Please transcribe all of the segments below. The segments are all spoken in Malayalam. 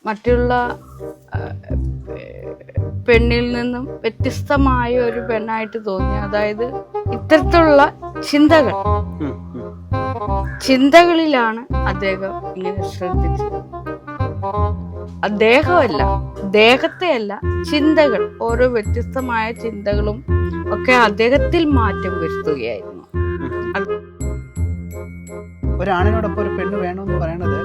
മറ്റുള്ള പെണ്ണിൽ നിന്നും വ്യത്യസ്തമായ ഒരു പെണ്ണായിട്ട് തോന്നി. അതായത് ഇത്തരത്തിലുള്ള ചിന്തകളിലാണ് അദ്ദേഹം ഇങ്ങനെ ശ്രദ്ധിച്ചത്. അദ്ദേഹമല്ല, ദേഹത്തെയല്ല, ചിന്തകൾ, ഓരോ വ്യത്യസ്തമായ ചിന്തകളും ഒക്കെ അദ്ദേഹത്തിൽ മാറ്റം വരുത്തുകയായിരുന്നു. ഒരാണിനോടൊപ്പം ഒരു പെണ്ണ് വേണമെന്ന് പറയണത്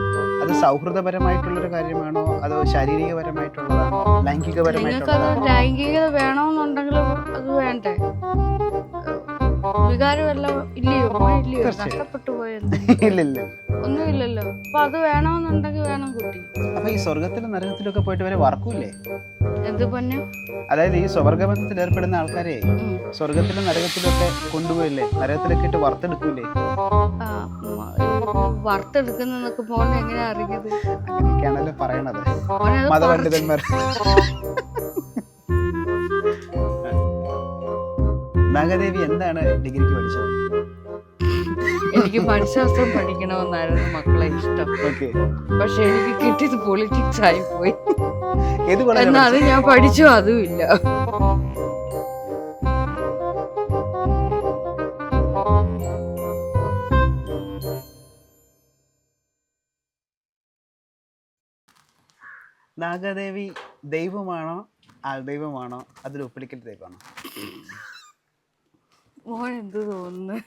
അത് സൗഹൃദപരമായിട്ടുള്ളൊരു കാര്യമാണോ അതോ ശാരീരികപരമായിട്ടുള്ളതാണോ ലൈംഗികപരമായിട്ടുള്ളതാണോ? നിങ്ങൾക്കത് ലൈംഗികത വേണമെന്നുണ്ടെങ്കിൽ അത് വേണ്ടേ? വികാരമല്ല ഇല്ലയോ? ഇല്ലയോ? നഷ്ടപ്പെട്ടു പോയത് ഇല്ലില്ല, ഒന്നുമില്ലല്ലോ. അപ്പൊ അത് വേണമെന്നുണ്ടെങ്കിൽ വേണം കുട്ടി. അപ്പൊ ഈ സ്വർഗത്തിലും നരകത്തിലൊക്കെ പോയിട്ട് വരെ വർക്കൂലേ? എന്ത് പറഞ്ഞു? അതായത് ഈ സ്വർഗബന്ധത്തിൽ ഏർപ്പെടുന്ന ആൾക്കാരെ സ്വർഗത്തിലും നരകത്തിലും ഒക്കെ കൊണ്ടുപോയില്ലേ, നരകത്തിലൊക്കെ ഇട്ട് വറുത്തെടുക്കൂലേ? വറുത്തെടുക്കുന്നൊക്കെ മോനെ എങ്ങനെയാ അറിഞ്ഞത്? അങ്ങനെയൊക്കെയാണല്ലോ പറയണത് മതപണ്ഡിതന്മാർ. നാഗദേവി എന്താണ് ഡിഗ്രിക്ക് പഠിച്ചത്? എനിക്ക് മനഃശാസ്ത്രം പഠിക്കണമെന്നായിരുന്നു മക്കളെ ഇഷ്ടം. പക്ഷെ എനിക്ക് കിട്ടിയത് പൊളിറ്റിക്സ് ആയി പോയി. എന്നാൽ അത് ഞാൻ പഠിച്ചു അതുമില്ല. നാഗദേവി ദൈവമാണോ ആൾദൈവമാണോ അതിൽ ഒപ്പിടിക്കൽ ദൈവമാണോ? മോൻ എന്ത് തോന്നുന്നു?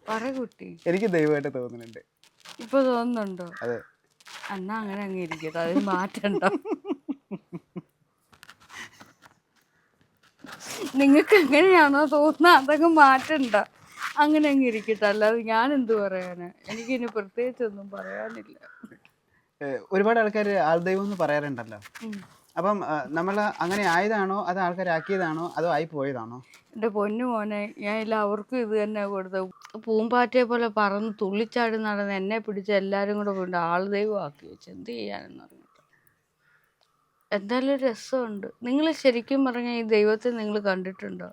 പറ കുട്ടി. എനിക്ക് ദൈവമായിട്ട് തോന്നുന്നുണ്ട്. ഇപ്പൊ തോന്നുന്നുണ്ടോ? അതെ. എന്നാ അങ്ങനെ അങ്ങ് ഇരിക്കട്ടെ, അതിന് മാറ്റണ്ടോ? നിങ്ങൾക്ക് എങ്ങനെയാണോ തോന്നുന്നത് അതങ്ങ് മാറ്റണ്ട, അങ്ങനെ അങ്ങ് ഇരിക്കട്ടെ. അല്ലാതെ ഞാൻ എന്ത് പറയാന്? എനിക്കിനി പ്രത്യേകിച്ചൊന്നും പറയാനില്ല. ഒരുപാട് ആൾക്കാർ ആൾദൈവം എന്ന് പറയാറുണ്ടല്ലോ. അപ്പം നമ്മൾ അങ്ങനെ ആയതാണോ അത് ആൾക്കാരാക്കിയതാണോ അതോ ആയി പോയതാണോ? എൻ്റെ പൊന്നു മോനെ, ഞാൻ എല്ലാവർക്കും ഇത് തന്നെ കൊടുത്തത്. പൂമ്പാറ്റയെ പോലെ പറന്ന് തുള്ളിച്ചാടി നടന്ന് എന്നെ പിടിച്ച് എല്ലാവരും കൂടെ കൊണ്ട് ആൾദൈവം ആക്കി വെച്ച് എന്ത് ചെയ്യാനെന്ന് പറഞ്ഞിട്ട്. എന്തായാലും രസമുണ്ട്. നിങ്ങൾ ശരിക്കും പറഞ്ഞാൽ ഈ ദൈവത്തെ നിങ്ങൾ കണ്ടിട്ടുണ്ടോ?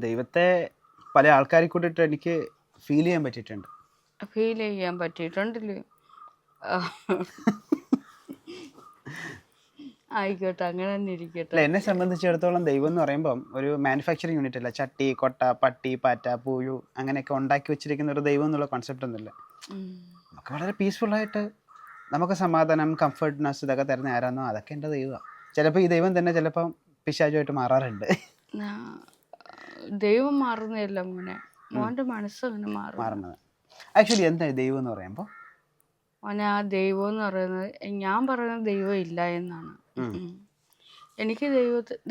ദൈവത്തെ പല ആൾക്കാരെ കൂട്ടിട്ട് എനിക്ക് ഫീൽ ചെയ്യാൻ പറ്റിയിട്ടുണ്ട്. ഫീൽ ചെയ്യാൻ പറ്റിയിട്ടുണ്ടല്ലേ? ആയിക്കോട്ടെ, അങ്ങനെ തന്നെ ഇരിക്കട്ടെ. എന്നെ സംബന്ധിച്ചിടത്തോളം ദൈവം എന്ന് പറയുമ്പം ഒരു മാനുഫാക്ചറിങ് യൂണിറ്റ് അല്ല. ചട്ടി, കൊട്ട, പട്ടി, പാറ്റ, പൂഴു അങ്ങനെയൊക്കെ ഉണ്ടാക്കി വെച്ചിരിക്കുന്ന ഒരു ദൈവം എന്നുള്ള കോൺസെപ്റ്റ് ഒന്നുമില്ല. നമുക്ക് വളരെ പീസ്ഫുള്ളായിട്ട് നമുക്ക് സമാധാനം, കംഫർട്ട്നെസ് ഇതൊക്കെ തരുന്ന ആരാന്നോ അതൊക്കെ എൻ്റെ ദൈവമാണ്. ചിലപ്പോൾ ഈ ദൈവം തന്നെ ചിലപ്പം പിശാചുമായിട്ട് മാറാറുണ്ട്. ദൈവം മാറുന്നതല്ല മോനെ, മോൻ്റെ മനസ്സങ്ങനെ മാറുന്നത്. ആക്ച്വലി എന്താ ദൈവം എന്ന് പറയുമ്പോൾ? മോനെ, ആ ദൈവം എന്ന് പറയുന്നത്, ഞാൻ പറയുന്നത് ദൈവം ഇല്ല എന്നാണ്. എനിക്ക്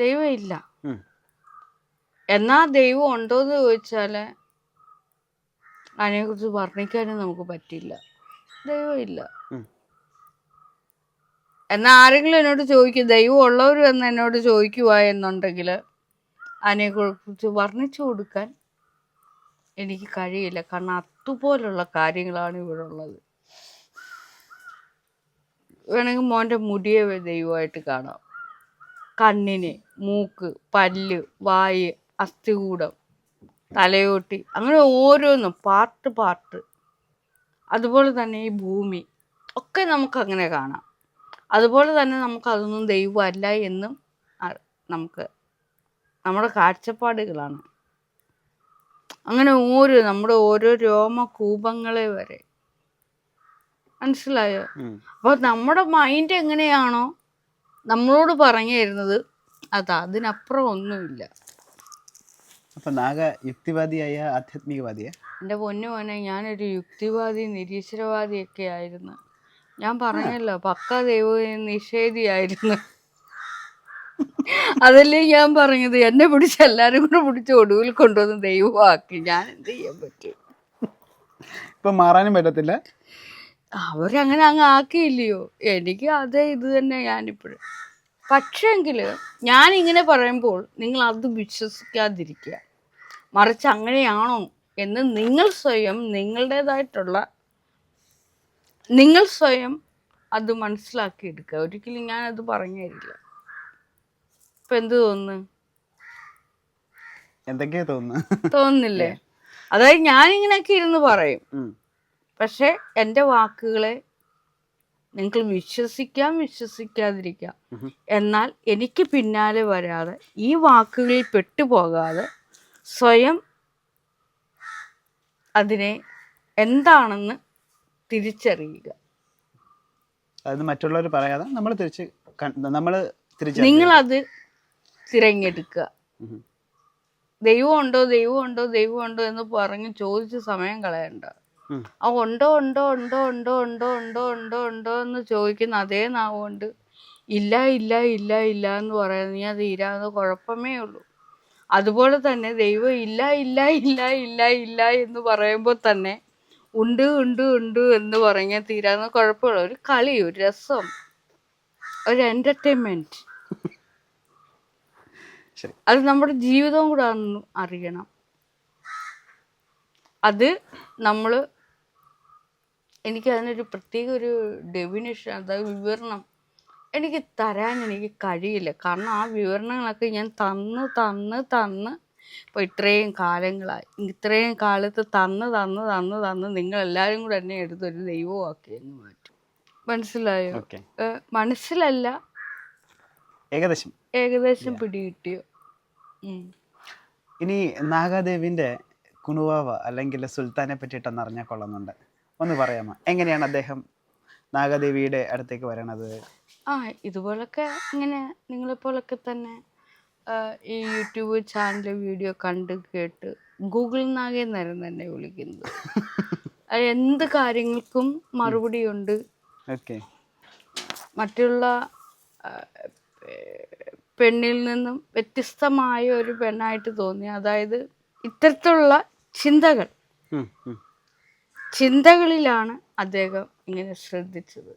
ദൈവം ഇല്ല. എന്നാ ദൈവം ഉണ്ടോയെന്ന് ചോദിച്ചാൽ അതിനെക്കുറിച്ച് വർണ്ണിക്കാനും നമുക്ക് പറ്റില്ല. ദൈവം ഇല്ല. എന്നാൽ ആരെങ്കിലും എന്നോട് ചോദിക്കും ദൈവം ഉള്ളവരും എന്ന് എന്നോട് ചോദിക്കുക എന്നുണ്ടെങ്കിൽ അതിനെക്കുറിച്ച് വർണ്ണിച്ചു കൊടുക്കാൻ എനിക്ക് കഴിയില്ല. കാരണം അതുപോലുള്ള കാര്യങ്ങളാണ് ഇവിടെ ഉള്ളത്. വേണമെങ്കിൽ മോൻ്റെ മുടിയെ ദൈവമായിട്ട് കാണാം, കണ്ണിന്, മൂക്ക്, പല്ല്, വായ്, അസ്ഥികൂടം, തലയോട്ടി, അങ്ങനെ ഓരോന്നും പാർട്ട്. അതുപോലെ തന്നെ ഈ ഭൂമി ഒക്കെ നമുക്കങ്ങനെ കാണാം. അതുപോലെ തന്നെ നമുക്കതൊന്നും ദൈവമല്ല എന്നും നമുക്ക് നമ്മുടെ കാഴ്ചപ്പാടുകളാണ്. അങ്ങനെ നമ്മുടെ ഓരോ രോമകൂപങ്ങളെ വരെ, മനസ്സിലായോ? അപ്പോൾ നമ്മുടെ മൈൻഡ് എങ്ങനെയാണോ നമ്മളോട് പറഞ്ഞു തരുന്നത് അതിനപ്പുറം ഒന്നുമില്ല. അപ്പം നാഗ യുക്തിവാദിയായ ആധ്യാത്മികവാദിയാ? എൻ്റെ പൊന്നു മോനെ, ഞാനൊരു യുക്തിവാദി, നിരീശ്വരവാദിയൊക്കെ ആയിരുന്നു. ഞാൻ പറഞ്ഞല്ലോ, പക്കാ ദൈവ നിഷേധിയായിരുന്നു. അതല്ലേ ഞാൻ പറഞ്ഞത്. എന്നെ പിടിച്ച് എല്ലാവരും കൂടെ പിടിച്ച് ഒടുവിൽ കൊണ്ടുവന്ന് ദൈവമാക്കി. ഞാൻ എന്ത് ചെയ്യാൻ പറ്റും? ഇപ്പം മാറാനും പറ്റത്തില്ല. അവരങ്ങനെ അങ്ങ് ആക്കിയില്ലയോ? എനിക്ക് അതേ ഇത് തന്നെ ഞാനിപ്പോഴും. പക്ഷേങ്കിൽ ഞാനിങ്ങനെ പറയുമ്പോൾ നിങ്ങൾ അത് വിശ്വസിക്കാതിരിക്കുക. മറിച്ച് അങ്ങനെയാണോ എന്ന് നിങ്ങൾ സ്വയം നിങ്ങൾ സ്വയം അത് മനസ്സിലാക്കിയെടുക്കുക. ഒരിക്കലും ഞാനത് പറഞ്ഞു തരില്ല. ഇപ്പം എന്ത് തോന്നുന്നു? എന്തൊക്കെയാ തോന്നുന്നില്ലേ? അതായത് ഞാനിങ്ങനെയൊക്കെ ഇരുന്ന് പറയും, പക്ഷെ എൻ്റെ വാക്കുകളെ നിങ്ങൾക്ക് വിശ്വസിക്കാം, വിശ്വസിക്കാതിരിക്കാം. എന്നാൽ എനിക്ക് പിന്നാലെ വരാതെ ഈ വാക്കുകളിൽ പെട്ടുപോകാതെ സ്വയം അതിനെ എന്താണെന്ന് തിരിച്ചറിയുക. അത് മറ്റുള്ളവർ പറയാതെ നമ്മൾ നിങ്ങളത് തിരഞ്ഞെടുക്കുക. ദൈവമുണ്ടോ ദൈവമുണ്ടോ ദൈവമുണ്ടോ എന്ന് പറഞ്ഞ് ചോദിച്ച് സമയം കളയണ്ട. ആ ഉണ്ടോ ഉണ്ടോ ഉണ്ടോ ഉണ്ടോ ഉണ്ടോ ഉണ്ടോ ഉണ്ടോ ഉണ്ടോ എന്ന് ചോദിക്കുന്ന അതേ നാവുകൊണ്ട് ഇല്ല ഇല്ല ഇല്ല ഇല്ല എന്ന് പറയുന്നത് നീ അത് തീരാവുന്ന കുഴപ്പമേ ഉള്ളൂ. അതുപോലെ തന്നെ ദൈവം ഇല്ല ഇല്ല ഇല്ല ഇല്ല ഇല്ല എന്ന് പറയുമ്പോൾ തന്നെ ഉണ്ട് ഉണ്ട് ഉണ്ട് എന്ന് പറഞ്ഞാൽ തീരാവുന്ന കുഴപ്പമുള്ള ഒരു കളി, ഒരു രസം, ഒരു എൻ്റർടൈൻമെൻറ്റ്. അത് നമ്മുടെ ജീവിതവും കൂടെ അറിയണം. അത് നമ്മൾ എനിക്ക് അതിനൊരു പ്രത്യേക ഒരു ഡെഫിനിഷൻ, അതായത് വിവരണം എനിക്ക് തരാൻ എനിക്ക് കഴിയില്ല. കാരണം ആ വിവരണങ്ങളൊക്കെ ഞാൻ തന്ന് തന്ന് തന്ന് ഇപ്പോൾ ഇത്രയും കാലങ്ങളായി, ഇത്രയും കാലത്ത് തന്ന് തന്ന് തന്ന് തന്ന് നിങ്ങളെല്ലാവരും കൂടെ എന്നെ എടുത്തൊരു ദൈവമാക്കി എന്ന് മാറ്റും. മനസ്സിലായോ? മനസ്സിലല്ല, ഏകദേശം പിടികിട്ടിയോ? ഇനി നാഗാദേവിന്റെ കുണുവാവ അല്ലെങ്കിൽ സുൽത്താനെ പറ്റിയിട്ടൊന്ന് അറിഞ്ഞാൽ കൊള്ളുന്നുണ്ട്. ഒന്ന് പറയാമോ? എങ്ങനെയാണ് അദ്ദേഹം നാഗാദേവിയുടെ അടുത്തേക്ക് വരണത്? ഇതുപോലൊക്കെ ഇങ്ങനെ നിങ്ങളെപ്പോലൊക്കെ തന്നെ ഈ യൂട്യൂബ് ചാനൽ വീഡിയോ കണ്ട് കേട്ട് ഗൂഗിൾ നാഗേന്നായിരുന്നു എന്നെ വിളിക്കുന്നത്. എന്ത് കാര്യങ്ങൾക്കും മറുപടിയുണ്ട്. മറ്റുള്ള പെണ്ണിൽ നിന്നും വ്യത്യസ്തമായ ഒരു പെണ്ണായിട്ട് തോന്നി. അതായത് ഇത്തരത്തിലുള്ള ചിന്തകളിലാണ് അദ്ദേഹം ഇങ്ങനെ ശ്രദ്ധിച്ചത്.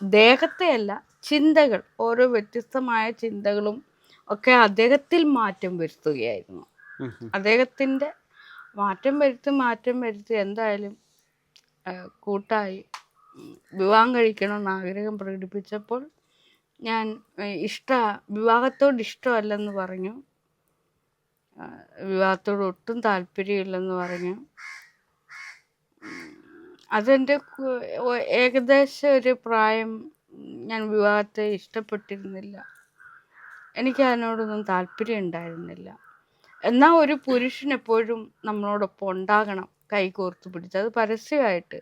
ദേഹത്തെയല്ല, ചിന്തകൾ, ഓരോ വ്യത്യസ്തമായ ചിന്തകളും ഒക്കെ അദ്ദേഹത്തിൽ മാറ്റം വരുത്തുകയായിരുന്നു. അദ്ദേഹത്തിൻ്റെ മാറ്റം വരുത്തി എന്തായാലും കൂട്ടായി വിവാഹം കഴിക്കണമെന്ന് ആഗ്രഹം പ്രകടിപ്പിച്ചപ്പോൾ ഞാൻ വിവാഹത്തോട് ഇഷ്ടമല്ലെന്ന് പറഞ്ഞു, വിവാഹത്തോട് ഒട്ടും താല്പര്യമില്ലെന്ന് പറഞ്ഞു. അതെൻ്റെ ഏകദേശം ഒരു പ്രായം ഞാൻ വിവാഹത്തെ ഇഷ്ടപ്പെട്ടിരുന്നില്ല. എനിക്ക് അതിനോടൊന്നും താല്പര്യം ഉണ്ടായിരുന്നില്ല. എന്നാൽ ഒരു പുരുഷൻ എപ്പോഴും നമ്മളോടൊപ്പം ഉണ്ടാകണം, കൈകോർത്ത് പിടിച്ച്. അത് പരസ്യമായിട്ട്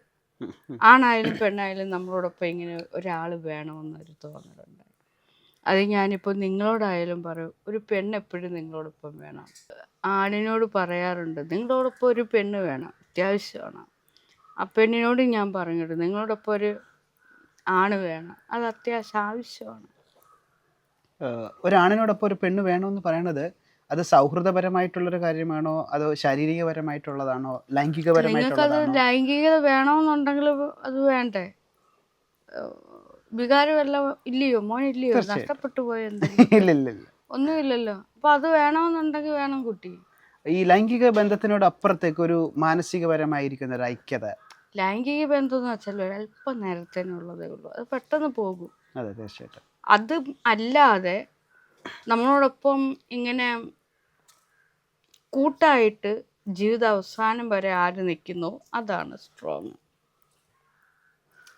ആണായാലും പെണ്ണായാലും നമ്മളോടൊപ്പം ഇങ്ങനെ ഒരാൾ വേണമെന്നൊരു തോന്നലുണ്ട്. അത് ഞാനിപ്പോൾ നിങ്ങളോടായാലും പറയും, ഒരു പെണ്ണ് എപ്പോഴും നിങ്ങളോടൊപ്പം വേണം. ആണിനോട് പറയാറുണ്ട്, നിങ്ങളോടൊപ്പം ഒരു പെണ്ണ് വേണം, അത്യാവശ്യമാണ്. ആ പെണ്ണിനോട് ഞാൻ പറഞ്ഞിട്ട് നിങ്ങളോടൊപ്പം ഒരു ആണ് വേണം, അത് അത്യാവശ്യം ആവശ്യമാണ്. ഒരാണിനോടൊപ്പം ഒരു പെണ്ണ് വേണമെന്ന് പറയണത് അത് സൗഹൃദപരമായിട്ടുള്ളൊരു കാര്യമാണോ, അതോ ശാരീരികപരമായിട്ടുള്ളതാണോ, ലൈംഗികപരമായിട്ടുള്ളതാണോ? നിങ്ങൾക്കത് ലൈംഗികത വേണമെന്നുണ്ടെങ്കിൽ അത് വേണ്ടേ? വികാരമെല്ലാം ഇല്ലയോ? മോനില്ലയോ? നഷ്ടപ്പെട്ടു പോയെന്തെങ്കിലും? ഒന്നുമില്ലല്ലോ. അപ്പൊ അത് വേണമെന്നുണ്ടെങ്കിൽ വേണം കുട്ടി. ഈ ലൈംഗിക ബന്ധത്തിനോട് അപ്പുറത്തേക്ക് ഒരു മാനസികപരമായിരിക്കുന്ന ഒരു ഐക്യത. ലൈംഗിക ബന്ധം എന്ന് വെച്ചാൽ ഒരല്പം നേരത്തേനുള്ളതേ ഉള്ളൂ, അത് പെട്ടെന്ന് പോകും. അതെ, തീർച്ചയായിട്ടും. അത് അല്ലാതെ നമ്മളോടൊപ്പം ഇങ്ങനെ കൂട്ടായിട്ട് ജീവിത അവസാനം വരെ ആര് നിൽക്കുന്നോ അതാണ് സ്ട്രോങ്.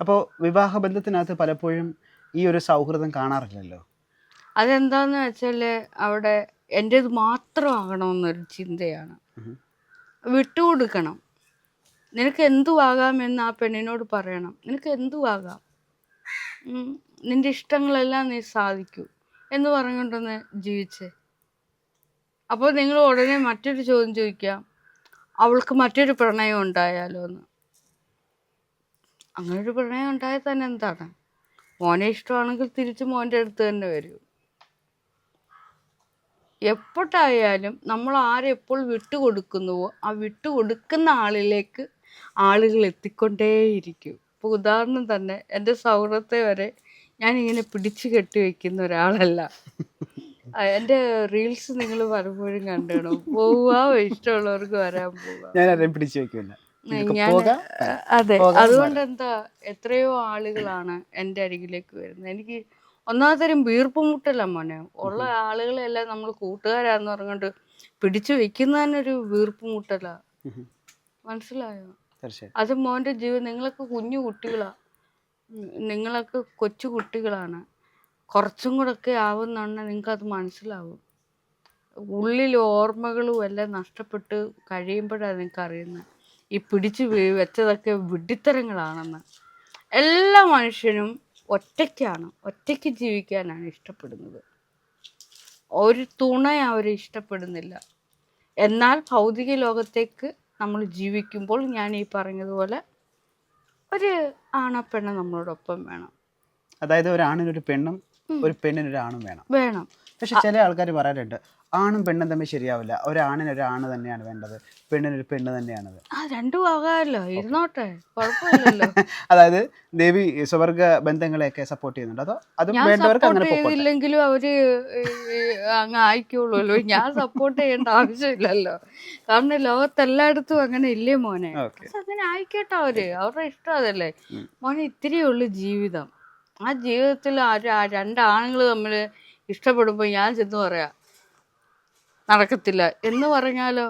അപ്പോൾ വിവാഹ ബന്ധത്തിനകത്ത് പലപ്പോഴും ഈ ഒരു സൗഹൃദം കാണാറില്ലല്ലോ. അതെന്താന്ന് വെച്ചാൽ അവിടെ എൻ്റേത് മാത്രമാകണമെന്നൊരു ചിന്തയാണ്. വിട്ടുകൊടുക്കണം. നിനക്ക് എന്തുവാകാമെന്ന് ആ പെണ്ണിനോട് പറയണം. നിനക്ക് എന്തുവാകാം, നിൻ്റെ ഇഷ്ടങ്ങളെല്ലാം നീ സാധിക്കൂ എന്ന് പറഞ്ഞുകൊണ്ടൊന്ന് ജീവിച്ചേ. അപ്പോൾ നിങ്ങൾ ഉടനെ മറ്റൊരു ചോദ്യം ചോദിക്കാം, അവൾക്ക് മറ്റൊരു പ്രണയം ഉണ്ടായാലോ എന്ന്. അങ്ങനൊരു പ്രണയം ഉണ്ടായാൽ തന്നെ എന്താണ്? മോനെ ഇഷ്ടമാണെങ്കിൽ തിരിച്ച് മോൻ്റെ അടുത്ത് തന്നെ വരൂ. എപ്പോഴായാലും നമ്മൾ ആരെപ്പോൾ വിട്ടുകൊടുക്കുന്നുവോ ആ വിട്ടുകൊടുക്കുന്ന ആളിലേക്ക് ആളുകൾ എത്തിക്കൊണ്ടേയിരിക്കും. ഇപ്പോൾ ഉദാഹരണം തന്നെ എൻ്റെ സൗഹൃദത്തെ വരെ ഞാനിങ്ങനെ പിടിച്ചു കെട്ടി വയ്ക്കുന്ന ഒരാളല്ല. എൻ്റെ റീൽസ് നിങ്ങൾ പലപ്പോഴും കണ്ടു പോവുക, ഇഷ്ടമുള്ളവർക്ക് വരാൻ പോവുക. അതെ, അതുകൊണ്ട് എന്താ എത്രയോ ആളുകളാണ് എൻ്റെ അരികിലേക്ക് വരുന്നത്. എനിക്ക് ഒന്നാമതരം വീർപ്പുമുട്ടല മോനെ. ഉള്ള ആളുകളെല്ലാം നമ്മൾ കൂട്ടുകാരാന്ന് പറഞ്ഞുകൊണ്ട് പിടിച്ചു വെക്കുന്നതിനൊരു വീർപ്പുമുട്ടല. മനസ്സിലായോ? തീർച്ചയായും. അത് മോൻ്റെ ജീവിതം. നിങ്ങളൊക്കെ കുഞ്ഞു കുട്ടികളാണ്, നിങ്ങളൊക്കെ കൊച്ചു കുട്ടികളാണ്. കുറച്ചും കൂടെ ഒക്കെ ആവുന്നുണ്ടെങ്കിൽ നിങ്ങൾക്കത് മനസ്സിലാവും. ഉള്ളിൽ ഓർമ്മകളും എല്ലാം നഷ്ടപ്പെട്ട് കഴിയുമ്പോഴാണ് നിങ്ങൾക്ക് അറിയുന്നത് ഈ പിടിച്ചു വെച്ചതൊക്കെ വിഡ്ഢിത്തരങ്ങളാണെന്ന്. എല്ലാ മനുഷ്യനും ഒറ്റയ്ക്കാണ്, ഒറ്റയ്ക്ക് ജീവിക്കാനാണ് ഇഷ്ടപ്പെടുന്നത്. ഒരു തുണ അവർ ഇഷ്ടപ്പെടുന്നില്ല. എന്നാൽ ഭൗതിക ലോകത്തേക്ക് നമ്മൾ ജീവിക്കുമ്പോൾ ഞാൻ ഈ പറഞ്ഞതുപോലെ ഒരു ആണപ്പെണ്ണ നമ്മളോടൊപ്പം വേണം. അതായത് ഒരു ആണിനൊരു പെണ്ണും ഒരു പെണ്ണിനൊരു ആണും വേണം. വേണം. പക്ഷെ ചില ആൾക്കാർ പറയാറുണ്ട് ആണും പെണ്ണും തമ്മിൽ ശരിയാവില്ല, ഒരാണിനൊരു ആണ് തന്നെയാണ് വേണ്ടത്, പെണ്ണിനൊരു പെണ്ണ് തന്നെയാണത്. രണ്ടും ആകാമല്ലോ, ഇരുന്നോട്ടെ, കുഴപ്പമില്ലല്ലോ. അതായത് ദേവി സ്വർഗ ബന്ധങ്ങളെയൊക്കെ സപ്പോർട്ട് ചെയ്യുന്നുണ്ട്, അതോ അതും ഞാൻ വേണ്ടവർക്ക് അങ്ങനെ സപ്പോർട്ട് പൊക്കോട്ടെ? ചെയ്തില്ലെങ്കിലും അവര് അങ്ങ് ആയിക്കോളൂല്ലോ. ഞാൻ സപ്പോർട്ട് ചെയ്യേണ്ട ആവശ്യമില്ലല്ലോ. കാരണം ലോകത്തെല്ലായിടത്തും അങ്ങനെ ഇല്ലേ മോനെ. അങ്ങനെ ആയിക്കോട്ടെ, അവരുടെ ഇഷ്ടം അതല്ലേ മോനെ. ഇത്തിരിയേ ഉള്ളൂ ജീവിതം. ആ ജീവിതത്തിൽ രണ്ടാണുങ്ങൾ തമ്മിൽ ഇഷ്ടപ്പെടുമ്പോൾ ഞാൻ ചെന്ന് പറയാം നടക്കത്തില്ല എന്ന് പറഞ്ഞാലോ,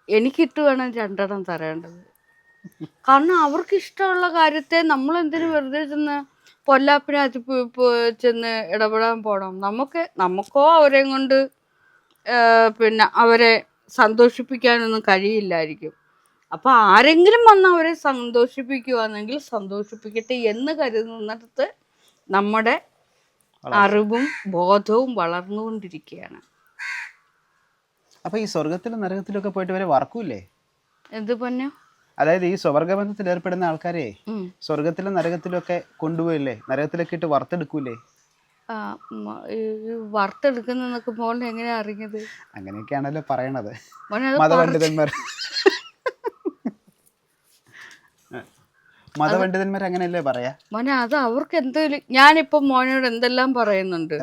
എനിക്കിട്ട് വേണം രണ്ടെണ്ണം തരേണ്ടത്. കാരണം അവർക്ക് ഇഷ്ടമുള്ള കാര്യത്തെ നമ്മൾ എന്തിനു വെറുതെ ചെന്ന് പൊല്ലാപ്പിനകത്ത് ചെന്ന് ഇടപെടാൻ പോകണം? നമുക്കോ അവരെയും കൊണ്ട് പിന്നെ അവരെ സന്തോഷിപ്പിക്കാനൊന്നും കഴിയില്ലായിരിക്കും. അപ്പോൾ ആരെങ്കിലും വന്ന് അവരെ സന്തോഷിപ്പിക്കുകയാണെങ്കിൽ സന്തോഷിപ്പിക്കട്ടെ എന്ന് കരുതുന്നിടത്ത് നമ്മുടെ അറിവും ബോധവും വളർന്നുകൊണ്ടിരിക്കുകയാണ്. അപ്പൊ ഈ സ്വർഗത്തിലും നരകത്തിലും ഒക്കെ പോയിട്ട് വരെ വർക്കൂലേ? എന്ത് പറഞ്ഞു? അതായത് ഈ സ്വർഗബന്ധത്തിൽ ഏർപ്പെടുന്ന ആൾക്കാരെ സ്വർഗത്തിലും നരകത്തിലും ഒക്കെ കൊണ്ടുപോയില്ലേ, നരകത്തിലൊക്കെ ഇട്ട് വറുത്തെടുക്കൂലേ? വറുത്തെടുക്കുന്നൊക്കെ മോനെ എങ്ങനെയാ അറിഞ്ഞത്? അങ്ങനെയൊക്കെയാണല്ലോ പറയണത് മതപണ്ഡിതന്മാർ. മതപണ്ഡിതന്മാർ അങ്ങനെയല്ലേ പറയാ മോനെ. അത് അവർക്ക് എന്തെങ്കിലും, ഞാനിപ്പോ മോനോട് എന്തെല്ലാം പറയുന്നുണ്ട്,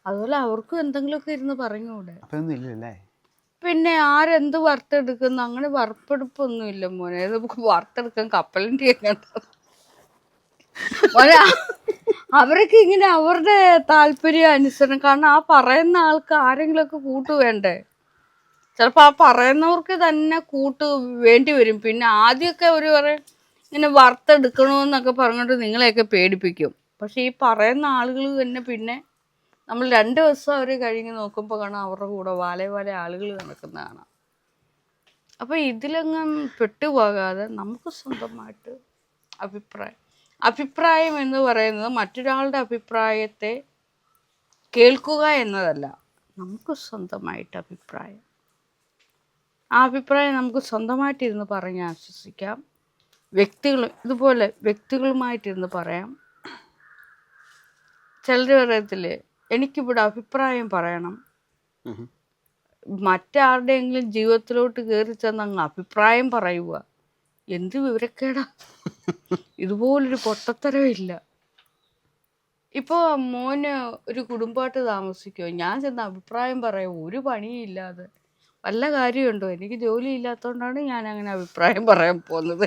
അതുപോലെ അവർക്കും എന്തെങ്കിലുമൊക്കെ ഇരുന്ന് പറഞ്ഞൂടെ? അപ്പൊ ഒന്നും ഇല്ലല്ലേ? പിന്നെ ആരെന്ത് വറുത്തെടുക്കുന്നു? അങ്ങനെ വറുപ്പെടുപ്പൊന്നും ഇല്ല മോനെ. നമുക്ക് വറുത്തെടുക്കാൻ കപ്പലിൻ്റെ മോനെ. അവരൊക്കെ ഇങ്ങനെ അവരുടെ താല്പര്യം അനുസരണം. കാരണം ആ പറയുന്ന ആൾക്ക് ആരെങ്കിലുമൊക്കെ കൂട്ട് വേണ്ടേ? ചിലപ്പോൾ ആ പറയുന്നവർക്ക് തന്നെ കൂട്ട് വേണ്ടി വരും. പിന്നെ ആദ്യമൊക്കെ അവർ പറയും ഇങ്ങനെ വറുത്തെടുക്കണമെന്നൊക്കെ പറഞ്ഞിട്ട് നിങ്ങളെയൊക്കെ പേടിപ്പിക്കും. പക്ഷെ ഈ പറയുന്ന ആളുകൾ തന്നെ പിന്നെ നമ്മൾ 2 ദിവസം അവർ കഴിഞ്ഞ് നോക്കുമ്പോൾ കാണാം അവരുടെ കൂടെ വാലേ ആളുകൾ നടക്കുന്ന കാണാം. അപ്പോൾ ഇതിലൊന്നും പെട്ടുപോകാതെ നമുക്ക് സ്വന്തമായിട്ട് അഭിപ്രായം എന്ന് പറയുന്നത് മറ്റൊരാളുടെ അഭിപ്രായത്തെ കേൾക്കുക എന്നതല്ല, നമുക്ക് സ്വന്തമായിട്ട് അഭിപ്രായം. ആ അഭിപ്രായം നമുക്ക് സ്വന്തമായിട്ടിരുന്ന് പറഞ്ഞ് ആശ്വസിക്കാം. ഇതുപോലെ വ്യക്തികളുമായിട്ടിരുന്ന് പറയാം. ചിലർ പറയത്തില്ലേ എനിക്കിവിടെ അഭിപ്രായം പറയണം, മറ്റാരുടെയെങ്കിലും ജീവിതത്തിലോട്ട് കയറി ചെന്ന് അങ്ങ് അഭിപ്രായം പറയുക. എന്ത് വിവരക്കേടാ! ഇതുപോലൊരു പൊട്ടത്തരമില്ല. ഇപ്പോൾ മോന് ഒരു കുടുംബമായിട്ട് താമസിക്കുമോ, ഞാൻ ചെന്ന് അഭിപ്രായം പറയാം? ഒരു പണിയില്ലാതെ വല്ല കാര്യമുണ്ടോ? എനിക്ക് ജോലി ഇല്ലാത്തതുകൊണ്ടാണ് ഞാൻ അങ്ങനെ അഭിപ്രായം പറയാൻ പോകുന്നത്.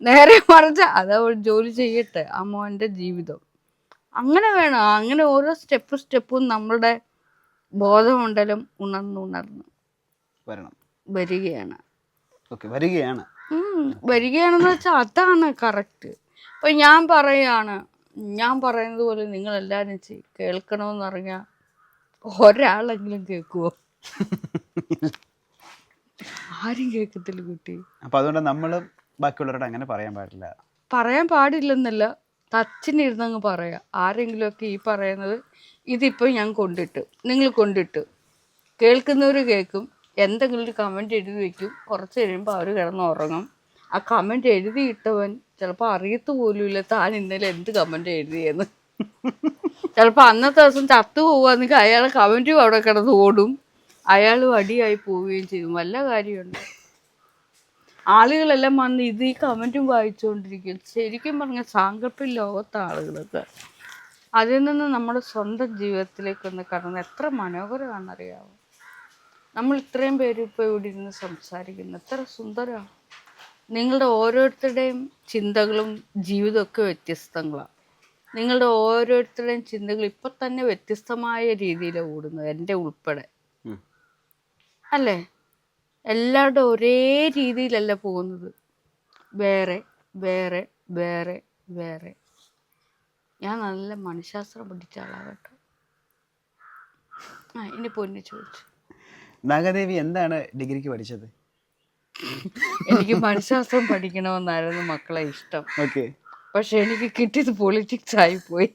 നേരെ മറിച്ച് അതവൾ ജോലി ചെയ്യട്ടെ, ആ മോൻ്റെ ജീവിതം. അങ്ങനെ വേണം. അങ്ങനെ ഓരോ സ്റ്റെപ്പും നമ്മളുടെ ബോധമണ്ഡലം ഉണർന്ന് വരികയാണ്. വരികയാണെന്ന് വെച്ചാൽ അതാണ് കറക്റ്റ്. ഇപ്പം ഞാൻ പറയുന്നത് പോലെ നിങ്ങളെല്ലാവരും കേൾക്കണമെന്ന് പറഞ്ഞാൽ ഒരാളെങ്കിലും കേൾക്കുമോ? ആരും കേൾക്കത്തില്ല കുട്ടി. അപ്പം അതുകൊണ്ട് നമ്മൾ ബാക്കിയുള്ളവരോട് അങ്ങനെ പറയാൻ പാടില്ലെന്നല്ല, തച്ചിനിരുന്നങ്ങ് പറയാം. ആരെങ്കിലുമൊക്കെ ഈ പറയുന്നത് ഇതിപ്പോൾ ഞാൻ നിങ്ങൾ കൊണ്ടിട്ട് കേൾക്കുന്നവർ കേൾക്കും, എന്തെങ്കിലും ഒരു കമൻറ്റ് എഴുതി വയ്ക്കും. കുറച്ച് കഴിയുമ്പോൾ അവർ കിടന്ന് ഉറങ്ങും. ആ കമൻറ്റ് എഴുതിയിട്ടവൻ ചിലപ്പോൾ അറിയത്തു പോലുമില്ല താൻ ഇന്നലെ എന്ത് കമൻറ്റ് എഴുതിയെന്ന്. ചിലപ്പോൾ അന്നത്തെ ദിവസം ചത്തു പോവുകയാണെങ്കിൽ അയാളെ കമൻറ്റും അവിടെ കിടന്ന് ഓടും, അയാളും അടിയായി പോവുകയും ചെയ്യും. വല്ല കാര്യമുണ്ട്? ആളുകളെല്ലാം വന്ന് ഈ കമൻറ്റും വായിച്ചുകൊണ്ടിരിക്കും. ശരിക്കും പറഞ്ഞാൽ സാങ്കല്പിക ലോകത്തെ ആളുകളൊക്കെ. അതിൽ നിന്ന് നമ്മുടെ സ്വന്തം ജീവിതത്തിലേക്കൊന്ന് കടന്ന് എത്ര മനോഹരമാണെന്നറിയാമോ? നമ്മൾ ഇത്രയും പേര് ഇപ്പോൾ ഇവിടെ ഇരുന്ന് സംസാരിക്കുന്നു, എത്ര സുന്ദരമാണ്. നിങ്ങളുടെ ഓരോരുത്തരുടെയും ചിന്തകളും ജീവിതമൊക്കെ വ്യത്യസ്തങ്ങളാണ്. നിങ്ങളുടെ ഓരോരുത്തരുടെയും ചിന്തകൾ ഇപ്പം തന്നെ വ്യത്യസ്തമായ രീതിയിലാണ് ഓടുന്നത്, എൻ്റെ ഉൾപ്പെടെ. അല്ലേ? എല്ലാവരുടെ ഒരേ രീതിയിലല്ല പോകുന്നത്. വേറെ വേറെ വേറെ വേറെ. ഞാൻ നല്ല മനഃശാസ്ത്രം പഠിച്ച ആളാ കേട്ടോ. ഇനി പൊന്നു ചോദിച്ചു. നാഗദേവി എന്താണ് ഡിഗ്രിക്ക് പഠിച്ചത്? എനിക്ക് മനഃശാസ്ത്രം പഠിക്കണമെന്നായിരുന്നു മക്കളെ ഇഷ്ടം. ഓക്കെ. പക്ഷെ എനിക്ക് കിട്ടിയത് പൊളിറ്റിക്സ് ആയിപ്പോയി.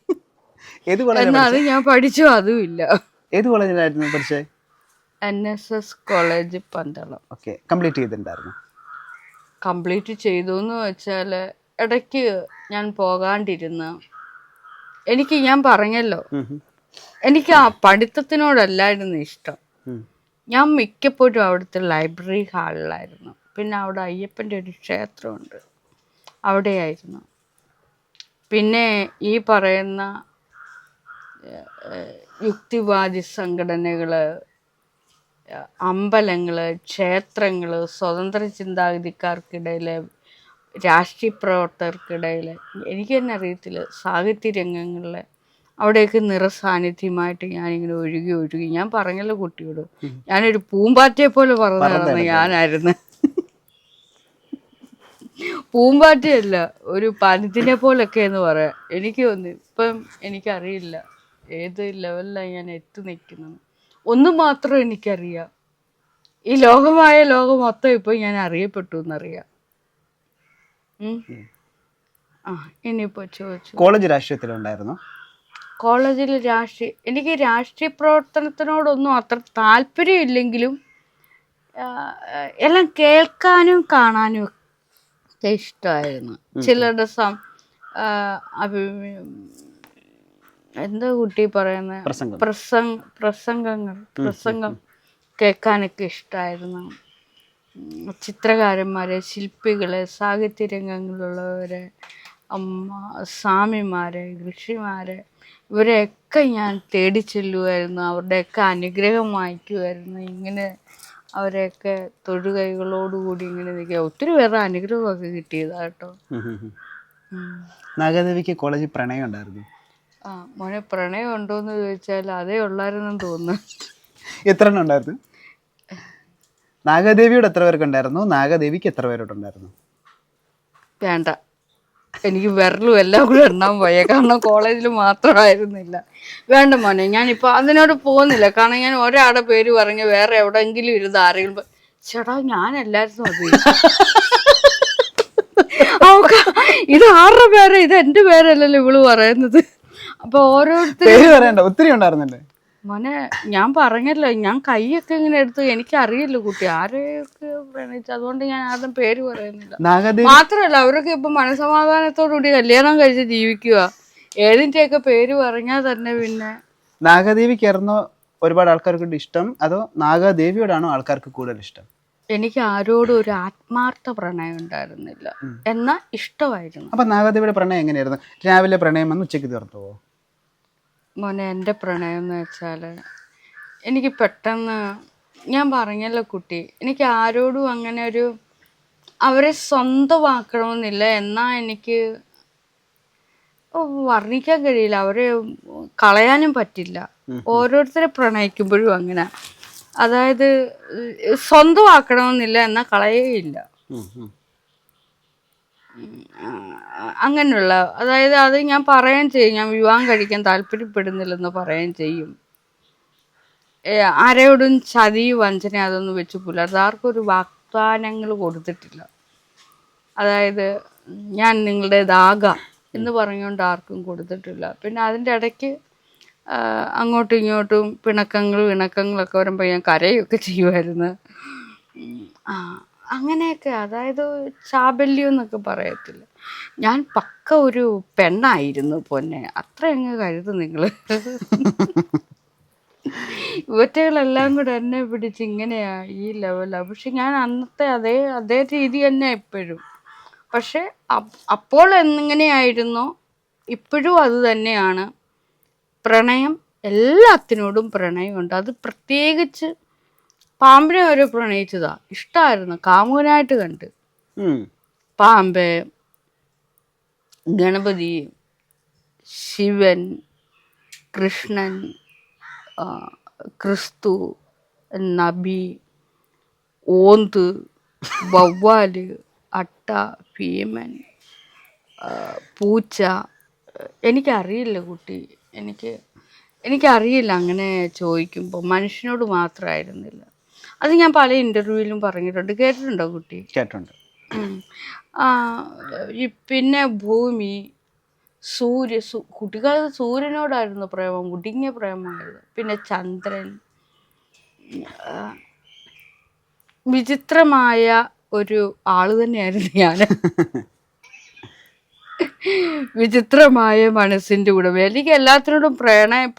ഏത് കോളേജിലാണ് എന്നാൽ അത് പഠിച്ചത്? ഞാൻ പഠിച്ചു അതുമില്ല. ഏത് കോളേജിലായിരുന്നു പഠിച്ചത്? NSS college Pandalam. Okay. Complete ചെയ്തിട്ടുണ്ടായിരുന്നു? കംപ്ലീറ്റ് ചെയ്തു എന്ന് വെച്ചാൽ ഇടയ്ക്ക് ഞാൻ പോകാണ്ടിരുന്ന, എനിക്ക് ഞാൻ പറഞ്ഞല്ലോ എനിക്ക് ആ പഠിത്തത്തിനോടല്ലായിരുന്നു ഇഷ്ടം. ഞാൻ മിക്കപ്പോഴും അവിടുത്തെ ലൈബ്രറി ഹാളിലായിരുന്നു. പിന്നെ അവിടെ അയ്യപ്പൻ്റെ ഒരു ക്ഷേത്രമുണ്ട്, അവിടെയായിരുന്നു. പിന്നെ ഈ പറയുന്ന യുക്തിവാദി സംഘടനകൾ, അമ്പലങ്ങൾ, ക്ഷേത്രങ്ങൾ, സ്വതന്ത്ര ചിന്താഗതിക്കാർക്കിടയിൽ, രാഷ്ട്രീയ പ്രവർത്തകർക്കിടയിൽ, എനിക്ക് തന്നെ അറിയത്തില്ല, സാഹിത്യ രംഗങ്ങളിൽ അവിടെയൊക്കെ നിറസാന്നിധ്യമായിട്ട് ഞാനിങ്ങനെ ഒഴുകി ഞാൻ പറഞ്ഞല്ലോ കുട്ടിയോട്, ഞാനൊരു പൂമ്പാറ്റയെ പോലെ പറഞ്ഞു ഞാനായിരുന്നു. പൂമ്പാറ്റയല്ല, ഒരു പരുന്തിനെ പോലൊക്കെ എന്ന് പറയാം. എനിക്ക് ഇപ്പം എനിക്കറിയില്ല ഏത് ലെവലിലാണ് ഞാൻ എത്തി നിൽക്കുന്നത്. ഒന്ന് മാത്രം എനിക്കറിയാം, ഈ ലോകം മൊത്തം ഇപ്പം ഞാൻ അറിയപ്പെട്ടു എന്നറിയാം. ഇനിയിപ്പോൾ ചോദിച്ചു, കോളേജ് രാഷ്ട്രീയത്തിലുണ്ടായിരുന്നു? കോളേജിൽ എനിക്ക് രാഷ്ട്രീയ പ്രവർത്തനത്തിനോടൊന്നും അത്ര താല്പര്യമില്ലെങ്കിലും എല്ലാം കേൾക്കാനും കാണാനും ഒക്കെ ഇഷ്ടമായിരുന്നു. ചിലരുടെ എന്താ കുട്ടി പറയുന്നത്, പ്രസംഗം കേൾക്കാനൊക്കെ ഇഷ്ടമായിരുന്നു. ചിത്രകാരന്മാരെ, ശില്പികളെ, സാഹിത്യ രംഗങ്ങളിലുള്ളവരെ, സ്വാമിമാരെ, ഋഷിമാരെ, ഇവരെയൊക്കെ ഞാൻ തേടി ചെല്ലുമായിരുന്നു. അവരുടെയൊക്കെ അനുഗ്രഹം വാങ്ങിക്കുമായിരുന്നു. ഇങ്ങനെ അവരെയൊക്കെ തൊഴുകൈകളോടുകൂടി ഇങ്ങനെ നിൽക്കുക. ഒത്തിരി പേരുടെ അനുഗ്രഹമൊക്കെ കിട്ടിയതാ കേട്ടോ. നാഗദേവിക്ക് കോളേജിൽ പ്രണയം ഉണ്ടായിരുന്നു? മോനെ, പ്രണയം ഉണ്ടോയെന്ന് ചോദിച്ചാൽ അതേ ഉള്ളായിരുന്നെന്ന് തോന്നുന്നു. എത്ര എണ്ണം ഉണ്ടായിരുന്നു? നാഗദേവിയോട് എത്ര പേർക്കുണ്ടായിരുന്നു? നാഗദേവിക്ക് എത്ര പേരോടുണ്ടായിരുന്നു? വേണ്ട, എനിക്ക് വിരലും എല്ലാം കൂടെ എണ്ണാൻ പോയ, കാരണം കോളേജിൽ മാത്രമായിരുന്നില്ല. വേണ്ട മോനെ, ഞാനിപ്പോൾ അതിനോട് പോകുന്നില്ല. കാരണം ഞാൻ ഒരാളുടെ പേര് പറഞ്ഞ് വേറെ എവിടെയെങ്കിലും ഇരുന്ന് ആരെങ്കിലും ചേട്ടാ ഞാനല്ലായിരുന്നു അത്, ഇത് ആരുടെ പേര്, ഇത് എൻ്റെ പേരല്ലല്ലോ ഇവള് പറയുന്നത്. അപ്പൊ ഓരോരുത്തരും ഒത്തിരി ഉണ്ടായിരുന്നല്ലേ മോനെ. ഞാൻ പറഞ്ഞല്ലോ, ഞാൻ കൈയൊക്കെ ഇങ്ങനെ എടുത്ത്, എനിക്കറിയില്ല കുട്ടി ആരെയൊക്കെ പ്രണയിച്ചു, അതുകൊണ്ട് ഞാൻ ആരുടെ പേര് പറയുന്നില്ല. മാത്രമല്ല അവരൊക്കെ ഇപ്പൊ മനസമാധാനത്തോടുകൂടി കല്യാണം കഴിച്ച് ജീവിക്കുക. ഏതിൻ്റെയൊക്കെ പേര് പറഞ്ഞാൽ തന്നെ പിന്നെ. നാഗദേവിക്കായിരുന്നോ ഒരുപാട് ആൾക്കാർക്ക് ഇഷ്ടം, അതോ നാഗദേവിയോടാണോ ആൾക്കാർക്ക് കൂടുതൽ ഇഷ്ടം? എനിക്ക് ആരോടും ഒരു ആത്മാർത്ഥ പ്രണയം ഉണ്ടായിരുന്നില്ല, എന്നാൽ ഇഷ്ടമായിരുന്നു. അപ്പൊ നാഗദേവിയുടെ പ്രണയം എങ്ങനെയായിരുന്നു? രാവിലെ പ്രണയം വന്ന് ഉച്ചയ്ക്ക് തീർത്തുവോ? മോനെ, എൻ്റെ പ്രണയം എന്ന് വെച്ചാൽ എനിക്ക് പെട്ടെന്ന്, ഞാൻ പറഞ്ഞല്ലോ കുട്ടി, എനിക്ക് ആരോടും അങ്ങനെ ഒരു അവരെ സ്വന്തമാക്കണമെന്നില്ല, എന്നാൽ എനിക്ക് വർണ്ണിക്കാൻ കഴിയില്ല, അവരെ കളയാനും പറ്റില്ല. ഓരോരുത്തരെ പ്രണയിക്കുമ്പോഴും അങ്ങനെ, അതായത് സ്വന്തമാക്കണമെന്നില്ല എന്നാൽ കളയുകയില്ല, അങ്ങനെയുള്ള. അതായത് അത് ഞാൻ പറയുകയും ചെയ്യും, ഞാൻ വിവാഹം കഴിക്കാൻ താല്പര്യപ്പെടുന്നില്ലെന്ന് പറയുകയും ചെയ്യും. ആരോടും ചതി വഞ്ചന അതൊന്നും വെച്ച് പുലർത്താൻ ആർക്കൊരു വാഗ്ദാനങ്ങൾ കൊടുത്തിട്ടില്ല. അതായത് ഞാൻ നിങ്ങളുടേതാകാം എന്ന് പറഞ്ഞുകൊണ്ട് ആർക്കും കൊടുത്തിട്ടില്ല. പിന്നെ അതിൻ്റെ ഇടയ്ക്ക് അങ്ങോട്ടും ഇങ്ങോട്ടും ഇണക്കങ്ങളൊക്കെ വരുമ്പോൾ ഞാൻ കരയൊക്കെ ചെയ്യുമായിരുന്നു. അങ്ങനെയൊക്കെ, അതായത് ചാബല്യം എന്നൊക്കെ പറയത്തില്ല. ഞാൻ പക്ക ഒരു പെണ്ണായിരുന്നു പൊന്നെ, അത്ര അങ്ങ് കരുതും നിങ്ങൾ. ഇവറ്റകളെല്ലാം കൂടെ എന്നെ പിടിച്ച് ഇങ്ങനെയാ, ഈ ലെവലാണ്. പക്ഷെ ഞാൻ അന്നത്തെ അതേ രീതി തന്നെ ഇപ്പോഴും. പക്ഷെ അപ്പോൾ എങ്ങനെയായിരുന്നോ ഇപ്പോഴും അത് തന്നെയാണ്. പ്രണയം, എല്ലാത്തിനോടും പ്രണയമുണ്ട്. അത് പ്രത്യേകിച്ച് പാമ്പിനെ വരെ പ്രണയിച്ചതാ, ഇഷ്ടമായിരുന്നു, കാമുകനായിട്ട് കണ്ട്. പാമ്പ്, ഗണപതി, ശിവൻ, കൃഷ്ണൻ, ക്രിസ്തു, നബി, ഓന്ത്, വവ്വാല്, അട്ട, ഭീമൻ, പൂച്ച. എനിക്കറിയില്ല കുട്ടി, എനിക്കറിയില്ല. അങ്ങനെ ചോദിക്കുമ്പോൾ മനുഷ്യനോട് മാത്രമായിരുന്നില്ല. അത് ഞാൻ പല ഇൻ്റർവ്യൂവിലും പറഞ്ഞിട്ടുണ്ട്. കേട്ടിട്ടുണ്ടോ കുട്ടി? കേട്ടുണ്ട്. ആ, പിന്നെ ഭൂമി, കുട്ടിക്കാലത്ത് സൂര്യനോടായിരുന്നു പ്രേമം, മുടിങ്ങിയ പ്രേമമായിരുന്നു. പിന്നെ ചന്ദ്രൻ. വിചിത്രമായ ഒരു ആള് തന്നെയായിരുന്നു ഞാൻ. വിചിത്രമായ മനസ്സിൻ്റെ ഉടമ. എനിക്ക് എല്ലാത്തിനോടും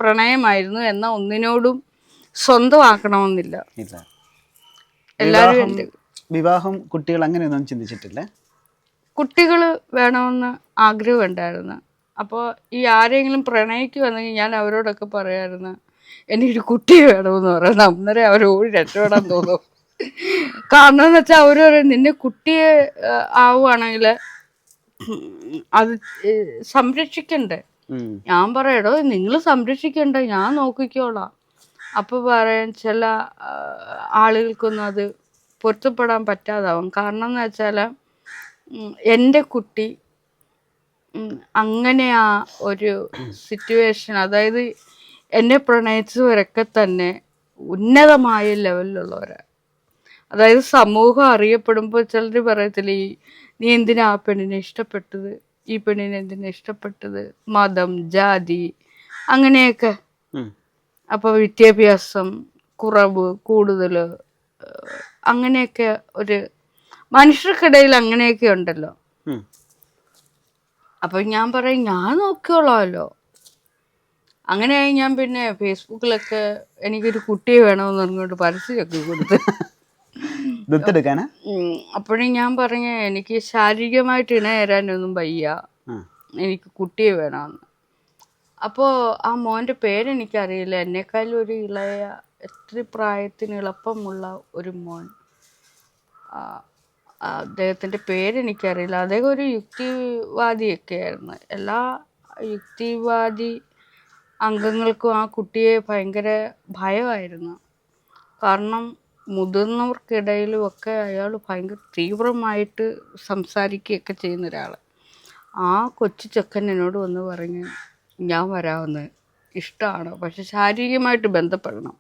പ്രണയമായിരുന്നു. എന്നാൽ ഒന്നിനോടും സ്വന്തമാക്കണമെന്നില്ല. എല്ലാവരും വിവാഹം, കുട്ടികൾ അങ്ങനെയൊന്നും ചിന്തിച്ചിട്ടില്ല? കുട്ടികൾ വേണമെന്ന് ആഗ്രഹമുണ്ടായിരുന്നു. അപ്പോൾ ഈ ആരെങ്കിലും പ്രണയിക്കുവാണെങ്കിൽ ഞാൻ അവരോടൊക്കെ പറയാമായിരുന്നു എനിക്കൊരു കുട്ടി വേണമെന്ന് പറയുന്നത്. അന്നേരം അവരോട് രക്ഷപ്പെടാൻ തോന്നും. കാരണം എന്ന് വെച്ചാൽ അവർ പറയും നിന്നെ കുട്ടിയെ ആവുകയാണെങ്കിൽ അത് സംരക്ഷിക്കണ്ടേ. ഞാൻ പറയടോ നിങ്ങൾ സംരക്ഷിക്കണ്ട, ഞാൻ നോക്കിക്കോളാം. അപ്പോൾ പറയാൻ ചില ആളുകൾക്കൊന്നും അത് പൊരുത്തപ്പെടാൻ പറ്റാതാവും. കാരണം എന്ന് വെച്ചാൽ എൻ്റെ കുട്ടി അങ്ങനെ ആ ഒരു സിറ്റുവേഷൻ, അതായത് എന്നെ പ്രണയിച്ചവരൊക്കെ തന്നെ ഉന്നതമായ ലെവലിലുള്ളവരാണ്. അതായത് സമൂഹം അറിയപ്പെടുമ്പോൾ ചിലർ പറയത്തില്ലേ നീ എന്തിനാ ആ പെണ്ണിനെ ഇഷ്ടപ്പെട്ടത്, ഈ പെണ്ണിനെ എന്തിനാ ഇഷ്ടപ്പെട്ടത്, മതം, ജാതി, അങ്ങനെയൊക്കെ. അപ്പോൾ വിദ്യാഭ്യാസം കുറവ്, കൂടുതൽ, അങ്ങനെയൊക്കെ ഒരു മനുഷ്യർക്കിടയിൽ അങ്ങനെയൊക്കെ ഉണ്ടല്ലോ. അപ്പം ഞാൻ പറയും ഞാൻ നോക്കിയോളാമല്ലോ. അങ്ങനെയായി ഞാൻ പിന്നെ ഫേസ്ബുക്കിലൊക്കെ എനിക്കൊരു കുട്ടിയെ വേണമെന്ന് പറഞ്ഞുകൊണ്ട് പരസ്യമൊക്കെ കൊടുത്ത് അപ്പോഴും ഞാൻ പറഞ്ഞ എനിക്ക് ശാരീരികമായിട്ട് ഇണയേരാനൊന്നും വയ്യ, എനിക്ക് കുട്ടിയെ വേണമെന്ന്. അപ്പോൾ ആ മോൻ്റെ പേരെനിക്കറിയില്ല. എന്നെക്കാളും ഒരു ഇളയ, എത്ര പ്രായത്തിന് എളുപ്പമുള്ള ഒരു മോൻ. അദ്ദേഹത്തിൻ്റെ പേരെനിക്കറിയില്ല. അദ്ദേഹം ഒരു യുക്തിവാദിയൊക്കെ ആയിരുന്നു. എല്ലാ യുക്തിവാദി അംഗങ്ങൾക്കും ആ കുട്ടിയെ ഭയങ്കര ഭയമായിരുന്നു. കാരണം മുതിർന്നവർക്കിടയിലും ഒക്കെ അയാൾ ഭയങ്കര തീവ്രമായിട്ട് സംസാരിക്കുകയൊക്കെ ചെയ്യുന്ന ഒരാൾ. ആ കൊച്ചു ചെക്കൻ എന്നോട് വന്ന് പറഞ്ഞ് ഞാൻ വരാമെന്ന്, ഇഷ്ടമാണ്, പക്ഷെ ശാരീരികമായിട്ട് ബന്ധപ്പെടണം.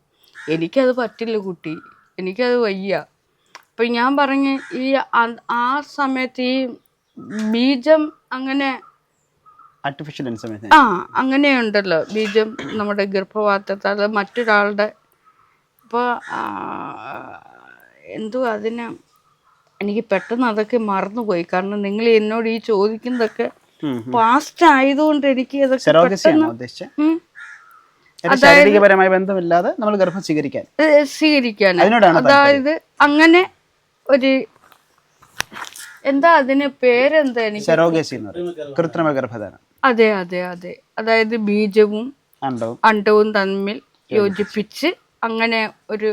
എനിക്കത് പറ്റില്ല കുട്ടി, എനിക്കത് വയ്യ. അപ്പം ഞാൻ പറഞ്ഞ് ഈ ആ സമയത്ത് ഈ ബീജം അങ്ങനെ ആർട്ടിഫിഷ്യൽ ഇൻസെമിനേഷൻ അങ്ങനെയുണ്ടല്ലോ, ബീജം നമ്മുടെ ഗർഭപാത്രത്തിൽ, അത് മറ്റൊരാളുടെ. അപ്പോൾ എന്തുവാ അതിന്, എനിക്ക് പെട്ടെന്ന് അതൊക്കെ മറന്നുപോയി. കാരണം നിങ്ങൾ എന്നോട് ഈ ചോദിക്കുന്നതൊക്കെ പാസ്റ്റ് ആയതുകൊണ്ട് എനിക്ക് അതൊക്കെ ശാരീരികപരമായ ബന്ധമില്ലാതെ നമ്മൾ ഗർഭം സ്വീകരിക്കാൻ, അതായത് അങ്ങനെ ഒരു എന്താ അതിന് പേരെന്താ, എനിക്ക് കൃത്രിമ ഗർഭധാരണം. അതെ അതെ അതെ, അതായത് ബീജവും അണ്ടവും തമ്മിൽ യോജിപ്പിച്ച് അങ്ങനെ ഒരു.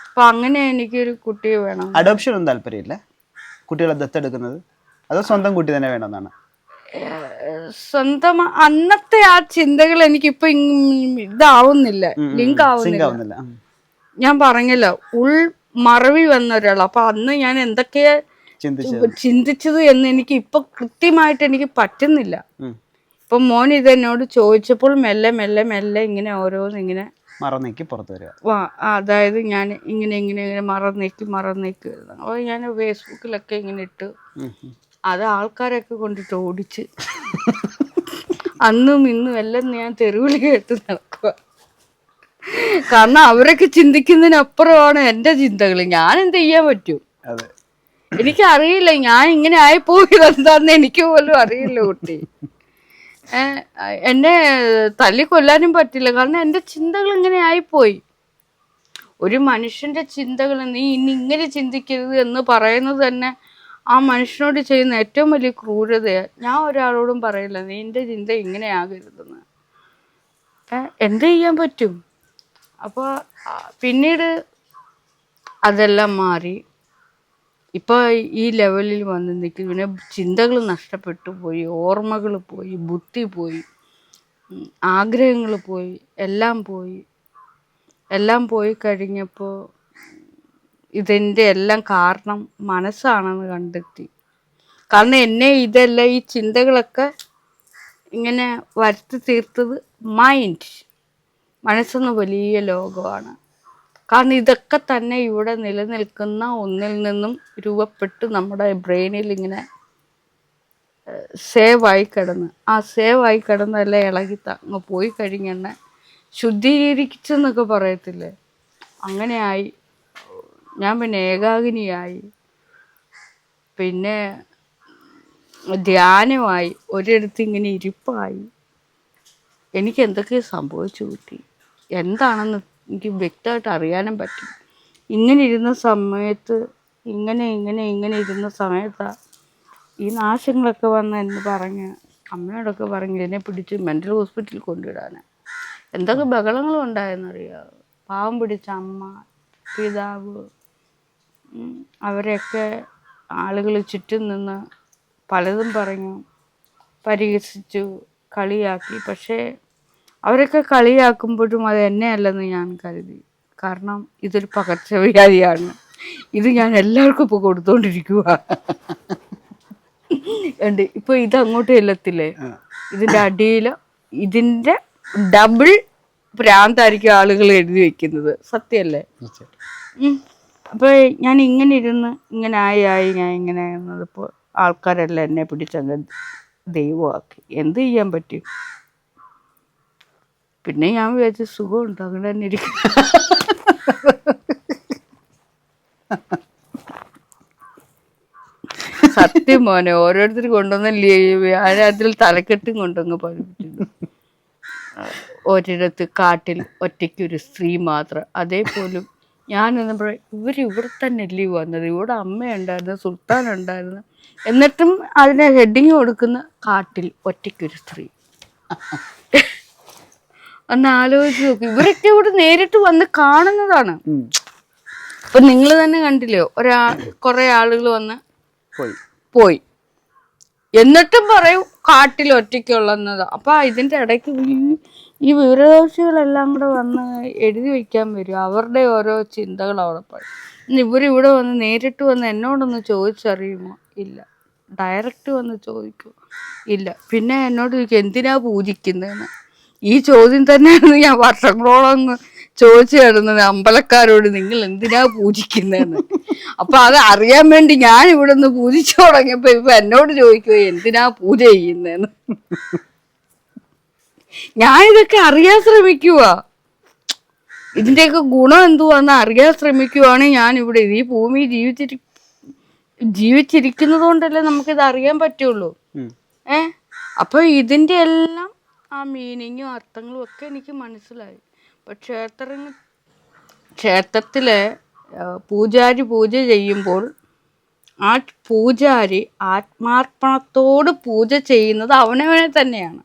അപ്പൊ അങ്ങനെ എനിക്കൊരു കുട്ടിയെ വേണം. അഡോപ്ഷൻ ഒന്നും താല്പര്യമില്ല, കുട്ടികളെ ദത്തെടുക്കുന്നത്, അതോ സ്വന്തം കുട്ടി തന്നെ വേണമെന്നാണ്? സ്വന്തം അന്നത്തെ ആ ചിന്തകൾ എനിക്കിപ്പോ ഇതാവുന്നില്ല, ലിങ്ക് ആവുന്നില്ല. ഞാൻ പറഞ്ഞല്ലോ ഉൾ മറവി വന്ന ഒരാൾ. അപ്പൊ അന്ന് ഞാൻ എന്തൊക്കെയാ ചിന്തിച്ചത് എന്ന് എനിക്ക് ഇപ്പൊ കൃത്യമായിട്ട് എനിക്ക് പറ്റുന്നില്ല. ഇപ്പൊ മോൻ ഇതെന്നോട് ചോദിച്ചപ്പോൾ മെല്ലെ മെല്ലെ മെല്ലെ ഇങ്ങനെ ഓരോന്നിങ്ങനെ മറന്നേക്ക് പുറത്തു വരിക. അതായത് ഞാൻ ഇങ്ങനെ ഇങ്ങനെ ഇങ്ങനെ മറന്നേക്ക്. അപ്പോൾ ഞാൻ ഫേസ്ബുക്കിലൊക്കെ ഇങ്ങനെ ഇട്ട് അത് ആൾക്കാരൊക്കെ കൊണ്ടിട്ട് ഓടിച്ച് അന്നും ഇന്നും എല്ലാം ഞാൻ തെരുവിൽ കേട്ട് നടക്കുക. കാരണം അവരൊക്കെ ചിന്തിക്കുന്നതിനപ്പുറമാണ് എൻ്റെ ചിന്തകൾ. ഞാൻ എന്ത് ചെയ്യാൻ പറ്റും? എനിക്കറിയില്ല, ഞാൻ ഇങ്ങനെ ആയിപ്പോയത് എന്താന്ന് എനിക്ക് പോലും അറിയില്ല കുട്ടി. എന്നെ തല്ലിക്കൊല്ലാനും പറ്റില്ല, കാരണം എൻ്റെ ചിന്തകൾ ഇങ്ങനെ ആയിപ്പോയി. ഒരു മനുഷ്യൻ്റെ ചിന്തകൾ നീ ഇനി ഇങ്ങനെ ചിന്തിക്കരുത് എന്ന് പറയുന്നത് തന്നെ ആ മനുഷ്യനോട് ചെയ്യുന്ന ഏറ്റവും വലിയ ക്രൂരതയാണ്. ഞാൻ ഒരാളോടും പറയില്ല നീ എൻ്റെ ചിന്ത ഇങ്ങനെ ആകരുതെന്ന്. എന്ത് ചെയ്യാൻ പറ്റും? അപ്പോൾ പിന്നീട് അതെല്ലാം മാറി ഇപ്പോൾ ഈ ലെവലിൽ വന്ന് നിൽക്കും. പിന്നെ ചിന്തകൾ നഷ്ടപ്പെട്ടു പോയി, ഓർമ്മകൾ പോയി, ബുദ്ധി പോയി, ആഗ്രഹങ്ങൾ പോയി, എല്ലാം പോയി കഴിഞ്ഞപ്പോൾ ഇതിൻ്റെ എല്ലാം കാരണം മനസ്സാണെന്ന് കണ്ടെത്തി. കാരണം എന്നെ ഇതെല്ലാം ഈ ചിന്തകളൊക്കെ ഇങ്ങനെ വരുത്തി തീർത്തത് മനസ്സെന്ന വലിയ ലോകമാണ്. കാരണം ഇതൊക്കെ തന്നെ ഇവിടെ നിലനിൽക്കുന്ന ഒന്നിൽ നിന്നും രൂപപ്പെട്ട് നമ്മുടെ ബ്രെയിനിൽ ഇങ്ങനെ സേവായി കിടന്ന് ആ സേവായി കിടന്നെല്ലാം ഇളകി അങ്ങ് പോയി കഴിഞ്ഞെന്നെ ശുദ്ധീകരിച്ചെന്നൊക്കെ പറയത്തില്ലേ, അങ്ങനെയായി. ഞാൻ പിന്നെ ഏകാകിനിയായി, പിന്നെ ധ്യാനമായി, ഒരിടത്ത് ഇങ്ങനെ ഇരിപ്പായി. എനിക്ക് എന്തൊക്കെയോ സംഭവിച്ചു കൂട്ടി. എന്താണെന്ന് എനിക്ക് വ്യക്തമായിട്ട് അറിയാനും പറ്റും. ഇങ്ങനെ ഇരുന്ന സമയത്ത് ഇങ്ങനെ ഇരുന്ന സമയത്താണ് ഈ നാശങ്ങളൊക്കെ വന്ന് എന്ന് പറഞ്ഞ് അമ്മയോടൊക്കെ പറഞ്ഞ് എന്നെ പിടിച്ച് മെൻ്റൽ ഹോസ്പിറ്റലിൽ കൊണ്ടുവിടാനാണ്. എന്തൊക്കെ ബഹളങ്ങളും ഉണ്ടായെന്നറിയാമോ. പാവം പിടിച്ച അമ്മ, പിതാവ്, അവരെയൊക്കെ ആളുകൾ ചുറ്റും നിന്ന് പലതും പറഞ്ഞു, പരിഹസിച്ചു, കളിയാക്കി. പക്ഷേ അവരൊക്കെ കളിയാക്കുമ്പോഴും അത് എന്നെ അല്ലെന്ന് ഞാൻ കരുതി. കാരണം ഇതൊരു പകർച്ചവ്യാധിയാണ്, ഇത് ഞാൻ എല്ലാവർക്കും ഇപ്പോൾ കൊടുത്തുകൊണ്ടിരിക്കുക ഉണ്ട്. ഇപ്പോൾ ഇതങ്ങോട്ട് ചെല്ലത്തില്ലേ, ഇതിൻ്റെ അടിയിൽ ഇതിൻ്റെ ഡബിൾ ഭ്രാന്തായിരിക്കും ആളുകൾ എഴുതി വെക്കുന്നത്. സത്യമല്ലേ? അപ്പോൾ ഞാൻ ഇങ്ങനെ ഇരുന്ന് ഇങ്ങനെ ആയി ഞാൻ ഇങ്ങനെ എന്നതിപ്പോൾ ആൾക്കാരെല്ലാം എന്നെ പിടിച്ചങ്ങ് ദൈവമാക്കി. എന്ത് ചെയ്യാൻ പറ്റും? പിന്നെ ഞാൻ വിചാരിച്ചു സുഖമുണ്ട് അങ്ങനെ തന്നെ ഇരിക്കും. സത്യം മോനെ, ഓരോരുത്തർ കൊണ്ടുവന്നില്ലേ വ്യാഴത്തിൽ തലക്കെട്ടും കൊണ്ടങ്ങ് പഠിപ്പിച്ചിട്ടുണ്ട്. ഒരിടത്ത് കാട്ടിൽ ഒറ്റയ്ക്കൊരു സ്ത്രീ മാത്രം. അതേപോലും ഞാനെന്ന് പറയും, ഇവിടെ തന്നെ അല്ലേ വന്നത്, ഇവിടെ അമ്മയുണ്ടായിരുന്നു, സുൽത്താൻ ഉണ്ടായിരുന്നു, എന്നിട്ടും അതിനെ ഹെഡിങ് കൊടുക്കുന്ന കാട്ടിൽ ഒറ്റയ്ക്കൊരു സ്ത്രീ. ഒന്ന് ആലോചിച്ച് നോക്കി. ഇവരൊക്കെ ഇവിടെ നേരിട്ട് വന്ന് കാണുന്നതാണ്. ഇപ്പൊ നിങ്ങൾ തന്നെ കണ്ടില്ലയോ, കുറെ ആളുകൾ വന്ന് പോയി, എന്നിട്ടും പറയും കാട്ടിൽ ഒറ്റയ്ക്കുള്ളതാണ്. അപ്പൊ ഇതിന്റെ ഇടയ്ക്ക് ഈ വിവരദോഷികളെല്ലാം കൂടെ വന്ന് എഴുതി വയ്ക്കാൻ വരും അവരുടെ ഓരോ ചിന്തകൾ അവിടെ പറയും. ഇവരിവിടെ വന്ന് നേരിട്ട് വന്ന് എന്നോടൊന്ന് ചോദിച്ചറിയുമോ? ഇല്ല. ഡയറക്റ്റ് വന്ന് ചോദിക്കുമോ? ഇല്ല. പിന്നെ എന്നോട് ചോദിക്കും എന്തിനാ പൂജിക്കുന്നതെന്ന്. ഈ ചോദ്യം തന്നെയാണ് ഞാൻ വർഷങ്ങളോളം ചോദിച്ചു കിടന്നത് അമ്പലക്കാരോട്, നിങ്ങൾ എന്തിനാ പൂജിക്കുന്നതെന്ന്. അപ്പൊ അത് അറിയാൻ വേണ്ടി ഞാൻ ഇവിടെ നിന്ന് പൂജിച്ചു തുടങ്ങിയപ്പോ ഇപ്പൊ എന്നോട് ചോദിക്കുമോ എന്തിനാ പൂജ ചെയ്യുന്നതെന്ന്. ഞാനിതൊക്കെ അറിയാൻ ശ്രമിക്കുക, ഇതിന്റെയൊക്കെ ഗുണം എന്തുവാന്ന് അറിയാൻ ശ്രമിക്കുവാണ് ഞാൻ ഇവിടെ. ഈ ഭൂമി ജീവിച്ചിരിക്കുന്നത് കൊണ്ടല്ലേ നമുക്കിത് അറിയാൻ പറ്റുള്ളൂ. അപ്പൊ ഇതിന്റെ എല്ലാം ആ മീനിങ്ങും അർത്ഥങ്ങളും ഒക്കെ എനിക്ക് മനസ്സിലായി. ഇപ്പൊ ക്ഷേത്രത്തിലെ പൂജാരി പൂജ ചെയ്യുമ്പോൾ ആ പൂജാരി ആത്മാർപ്പണത്തോട് പൂജ ചെയ്യുന്നത് അവനവനെ തന്നെയാണ്.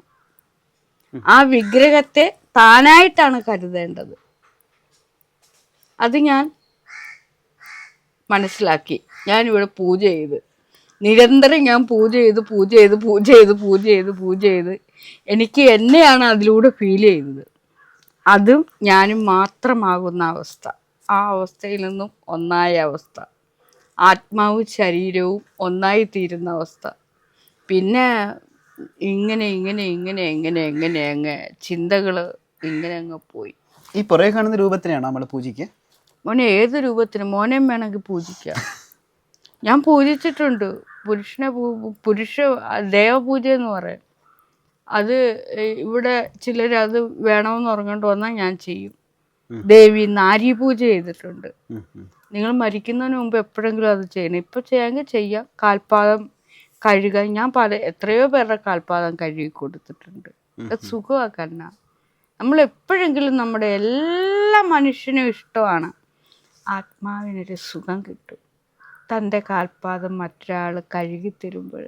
ആ വിഗ്രഹത്തെ താനായിട്ടാണ് കരുതേണ്ടത്. അത് ഞാൻ മനസ്സിലാക്കി. ഞാനിവിടെ പൂജ ചെയ്ത് നിരന്തരം ഞാൻ പൂജ ചെയ്ത് എനിക്ക് എന്നെയാണ് അതിലൂടെ ഫീൽ ചെയ്തത്. അതും ഞാനും മാത്രമാകുന്ന അവസ്ഥ, ആ അവസ്ഥയിൽ നിന്നും ഒന്നായ അവസ്ഥ, ആത്മാവും ശരീരവും ഒന്നായി തീരുന്ന അവസ്ഥ. പിന്നെ ഇങ്ങനെ അങ്ങ് ചിന്തകൾ ഇങ്ങനെ അങ്ങ് പോയി. ഈ പുറകെ കാണുന്ന രൂപത്തിനാണോ നമ്മൾ പൂജിക്കുക? മോനെ ഏത് രൂപത്തിനും മോനെയും വേണമെങ്കിൽ പൂജിക്കാം. ഞാൻ പൂജിച്ചിട്ടുണ്ട്. പുരുഷ ദേവപൂജ എന്ന് പറയും. അത് ഇവിടെ ചിലർ അത് വേണമെന്ന് പറഞ്ഞുകൊണ്ട് വന്നാൽ ഞാൻ ചെയ്യും. ദേവി നാരി പൂജ ചെയ്തിട്ടുണ്ട്. നിങ്ങൾ മരിക്കുന്നതിന് മുമ്പ് എപ്പോഴെങ്കിലും അത് ചെയ്യണം. ഇപ്പം ചെയ്യാമെങ്കിൽ ചെയ്യാം. കാൽപാദം കഴുകാൻ ഞാൻ എത്രയോ പേരുടെ കാൽപാദം കഴുകി കൊടുത്തിട്ടുണ്ട്. സുഖമാക്കന്ന നമ്മൾ എപ്പോഴെങ്കിലും നമ്മുടെ എല്ലാ മനുഷ്യനും ഇഷ്ടമാണ് ആത്മാവിനൊരു സുഖം കിട്ടും. തൻ്റെ കാൽപാദം മറ്റൊരാൾ കഴുകി തരുമ്പോൾ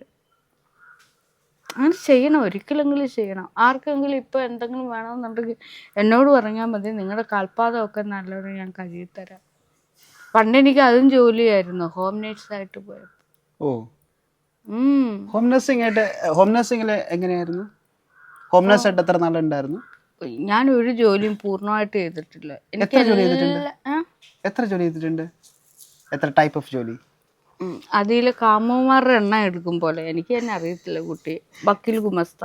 അങ്ങനെ ചെയ്യണം, ഒരിക്കലെങ്കിലും ചെയ്യണം. ആർക്കെങ്കിലും ഇപ്പോൾ എന്തെങ്കിലും വേണമെന്നുണ്ടെങ്കിൽ എന്നോട് പറഞ്ഞാൽ മതി, നിങ്ങളുടെ കാൽപാദമൊക്കെ നല്ലോണം ഞാൻ കഴുകിത്തരാം. പണ്ടെനിക്ക് അതും ജോലിയായിരുന്നു, ഹോം നേഴ്സായിട്ട് പോയപ്പോൾ. ഹോം നഴ്സിംഗിൽ എങ്ങനെയായിരുന്നു? ഹോം നഴ്സായിട്ട് എത്ര നാളുണ്ടായിരുന്നു? ഞാൻ ഒരു ജോലിയും പൂർണ്ണമായിട്ട് ചെയ്തിട്ടില്ല. എത്ര ജോലി ചെയ്തിട്ടുണ്ട്? എത്ര ടൈപ്പ് ഓഫ് ജോലി? അതിൽ കാമുമാരുടെ എണ്ണം എടുക്കും പോലെ. എനിക്ക് തന്നെ അറിയത്തില്ല കുട്ടി. വക്കീൽ ഗുമസ്ത,